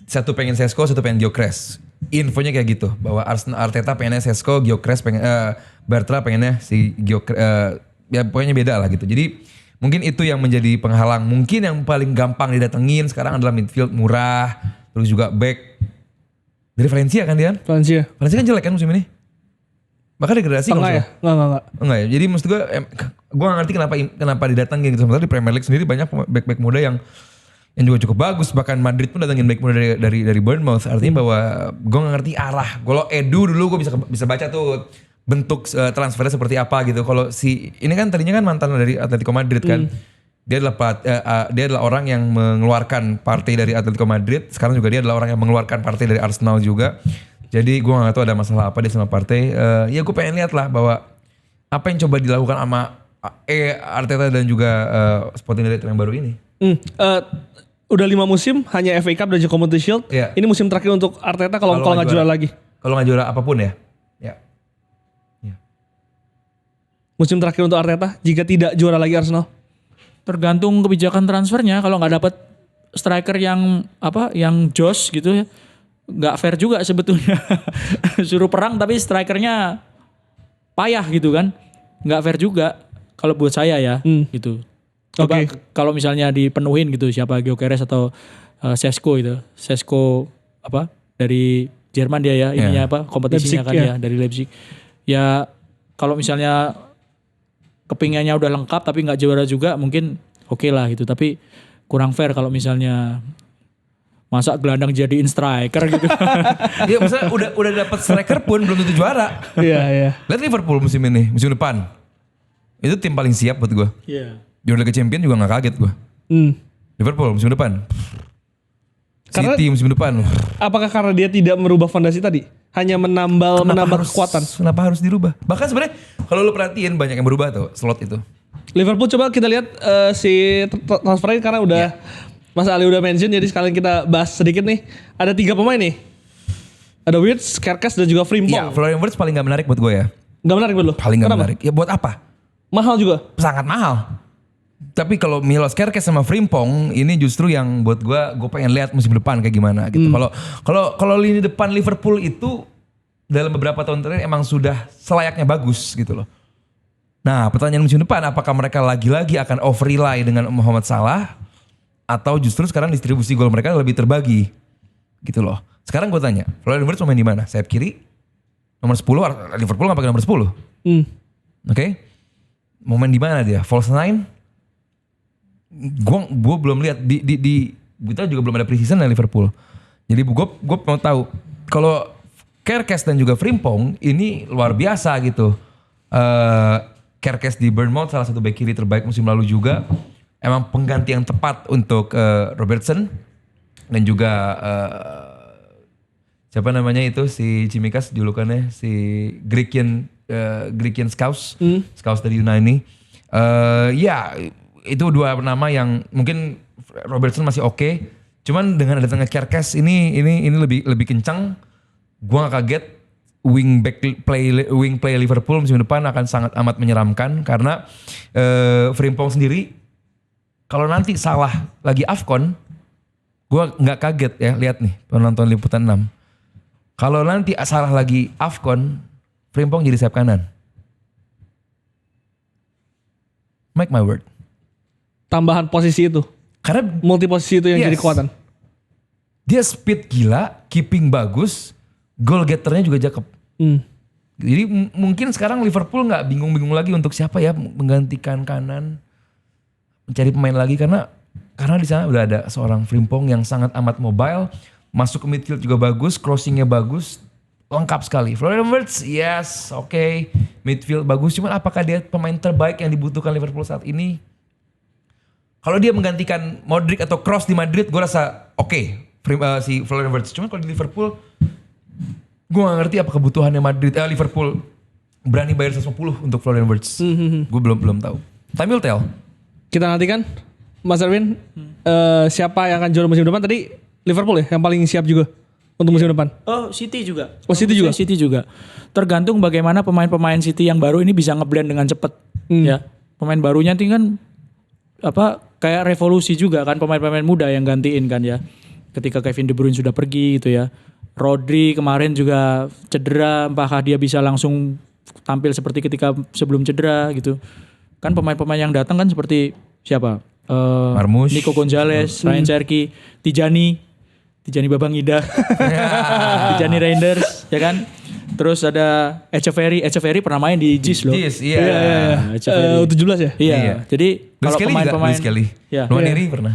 Satu pengen Sesko, satu pengen Gyökeres. Infonya kayak gitu bahwa Arteta pengennya Sesko, Gyökeres Bertra pengennya si Gyökeres, ya pokoknya beda lah gitu. Jadi mungkin itu yang menjadi penghalang. Mungkin yang paling gampang didatengin sekarang adalah midfield murah, terus juga back dari Valencia kan dia. Valencia Valencia kan jelek kan musim ini. Bahkan degradasi tengah ya? Enggak. Enggak ya. Jadi maksud gue gak ngerti kenapa didatengin gitu. Sementara di Premier League sendiri banyak back muda yang juga cukup bagus. Bahkan Madrid pun datengin back muda dari Bournemouth. Artinya bahwa gue gak ngerti arah. Kalau Edu dulu gue bisa baca tuh bentuk transfernya seperti apa gitu. Kalau ini kan tadinya kan mantan dari Atletico Madrid kan. Dia adalah orang yang mengeluarkan partai dari Atletico Madrid. Sekarang juga dia adalah orang yang mengeluarkan partai dari Arsenal juga. Jadi gue gak tahu ada masalah apa dia sama partai. Ya gue pengen lihat lah bahwa apa yang coba dilakukan sama Arteta dan juga Sporting Director yang baru ini. Udah 5 musim hanya FA Cup dan juga Community Shield. Iya. Ini musim terakhir untuk Arteta kalau nggak juara lagi. Kalau nggak juara apapun ya. Ya. Musim terakhir untuk Arteta jika tidak juara lagi Arsenal. Tergantung kebijakan transfernya. Kalau nggak dapat striker yang jos gitu ya, nggak fair juga sebetulnya. Suruh perang tapi strikernya payah gitu kan, nggak fair juga kalau buat saya ya gitu. Coba kalau misalnya dipenuhin gitu siapa Gyökeres atau Sesko itu. Sesko dari Jerman dia ya, ininya kompetisinya Leipzig, kan ya dari Leipzig. Ya kalau misalnya kepingannya udah lengkap tapi nggak juara juga mungkin oke lah gitu. Tapi kurang fair kalau misalnya masa gelandang jadiin striker gitu. Iya maksudnya udah dapat striker pun belum tentu juara. Iya. Lihat Liverpool musim depan. Itu tim paling siap buat gue. Iya. Juara Liga Champions juga gak kaget gue. Liverpool musim depan. City musim depan. Apakah karena dia tidak merubah fondasi tadi? Hanya menambah kekuatan. Kenapa harus dirubah? Bahkan sebenarnya kalau lu perhatiin banyak yang berubah tuh slot itu. Liverpool coba kita lihat si transfernya karena udah Mas Ali udah mention jadi sekalian kita bahas sedikit nih. Ada 3 pemain nih. Ada Wirtz, Kerkes dan juga Frimpong. Iya, Florian Wirtz paling gak menarik buat gue ya. Gak menarik buat lo? Paling gak menarik. Ya buat apa? Mahal juga? Sangat mahal. Tapi kalau Milos Kerkes sama Frimpong ini justru yang buat gue pengen lihat musim depan kayak gimana gitu. Kalau lini depan Liverpool itu dalam beberapa tahun terakhir emang sudah selayaknya bagus gitu loh. Nah, pertanyaan musim depan apakah mereka lagi-lagi akan over rely dengan Mohamed Salah atau justru sekarang distribusi gol mereka lebih terbagi gitu loh. Sekarang gue tanya, Florian Wirtz main di mana? Sayap kiri? Nomor 10, Liverpool nggak pakai nomor 10. Oke. Mau main di mana dia? False 9? Gue belum lihat di kita juga belum ada preseason dari Liverpool. Jadi gue mau tahu kalau Kerkes dan juga Frimpong ini luar biasa gitu. Kerkes di Bournemouth salah satu bek kiri terbaik musim lalu juga. Emang pengganti yang tepat untuk Robertson dan juga siapa namanya itu si Tsimikas julukannya si Greekian Scouse dari Yunani. Ya itu 2 nama yang mungkin Robertson masih oke. Cuman dengan datangnya Kerkes ini lebih kencang. Gua gak kaget wing play Liverpool musim depan akan sangat amat menyeramkan karena Frimpong sendiri kalau nanti Salah lagi AFCON, gua nggak kaget ya lihat nih penonton liputan 6. Kalau nanti Salah lagi AFCON, Frimpong jadi sayap kanan. Make my word. Tambahan posisi itu. Karena Multi posisi itu yang jadi kekuatan. Dia speed gila, keeping bagus, goal getternya juga cakep. Jadi mungkin sekarang Liverpool nggak bingung-bingung lagi untuk siapa ya menggantikan kanan, mencari pemain lagi karena Karena di sana udah ada seorang Frimpong yang sangat amat mobile, masuk ke midfield juga bagus, crossingnya bagus, lengkap sekali. Florian Wirtz, yes, oke. Midfield bagus, cuman apakah dia pemain terbaik yang dibutuhkan Liverpool saat ini? Kalau dia menggantikan Modric atau Kroos di Madrid, gue rasa si Florian Wirtz. Cuman kalau di Liverpool, gue gak ngerti apa kebutuhannya Liverpool berani bayar 150 untuk Florian Wirtz. Gue belum tahu. Time will tell. Kita nantikan, Mas Erwin, siapa yang akan juara musim depan? Tadi Liverpool ya yang paling siap juga untuk musim depan. Oh, City juga. Oh, City juga? City juga. Tergantung bagaimana pemain-pemain City yang baru ini bisa ngeblend dengan cepat. Ya, pemain barunya nanti kan kayak revolusi juga kan, pemain-pemain muda yang gantiin kan ya. Ketika Kevin De Bruyne sudah pergi gitu ya. Rodri kemarin juga cedera, apakah dia bisa langsung tampil seperti ketika sebelum cedera gitu. Kan pemain-pemain yang datang kan seperti siapa? Marmoush, Nico Gonzalez, Ryan Cherky, Tijani Babangida, Tijani Reinders, ya kan? Terus ada Echeverry pernah main di Jis loh. Jis, iya. Echeverry. U17 ya? Iya. Jadi kalau pemain-pemain ya. Nwaneri pernah.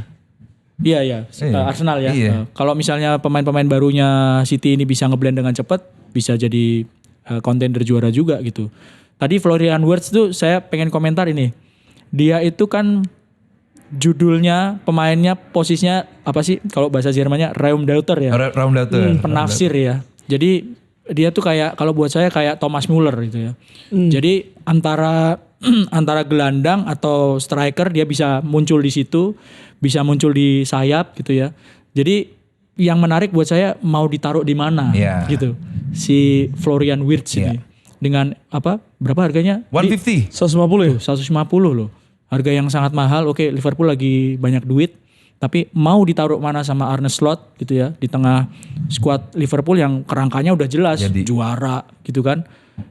Iya. Arsenal ya. Iya. Kalau misalnya pemain-pemain barunya City ini bisa ngeblend dengan cepat, bisa jadi contender juara juga gitu. Tadi Florian Wirtz tuh saya pengen komentar ini. Dia itu kan judulnya, pemainnya, posisinya apa sih? Kalau bahasa Jermannya Raumdeuter ya. Raumdeuter. Penafsir ya. Jadi dia tuh kayak, kalau buat saya kayak Thomas Muller gitu ya. Jadi antara gelandang atau striker dia bisa muncul di situ, bisa muncul di sayap gitu ya. Jadi yang menarik buat saya mau ditaruh di mana gitu. Si Florian Wirtz ini. Dengan berapa harganya? 150. 150 ya? 150 loh. Harga yang sangat mahal. Oke, Liverpool lagi banyak duit, tapi mau ditaruh mana sama Arne Slot gitu ya, di tengah skuad Liverpool yang kerangkanya udah jelas juara gitu kan.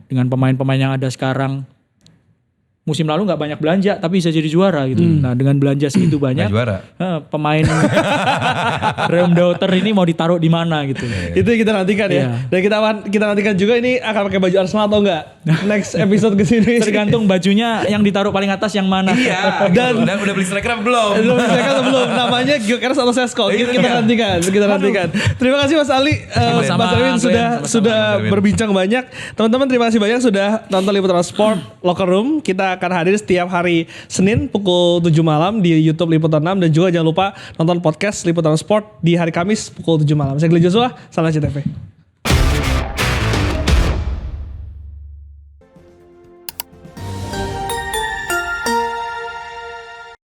Dengan pemain-pemain yang ada sekarang, musim lalu nggak banyak belanja tapi bisa jadi juara gitu. Nah, dengan belanja segitu banyak, pemain Raumdeuter ini mau ditaruh di mana gitu. Itu yang kita nantikan ya. Dan kita nantikan juga ini akan pakai baju Arsenal atau enggak next episode kesini. Tergantung bajunya yang ditaruh paling atas yang mana. Iya. Dan udah beli striker belum? Belum striker belum. Namanya Gyökeres atau Sesko. Kita nantikan. Terima kasih Mas Ali, Mas Erwin sudah berbincang banyak. Teman-teman terima kasih banyak sudah nonton Liputan Sport Locker Room. Kita akan hadir setiap hari Senin pukul 7 malam di YouTube Liputan 6 dan juga jangan lupa nonton podcast Liputan Sport di hari Kamis pukul 7 malam. Saya Glenn Joshua, salam CTV.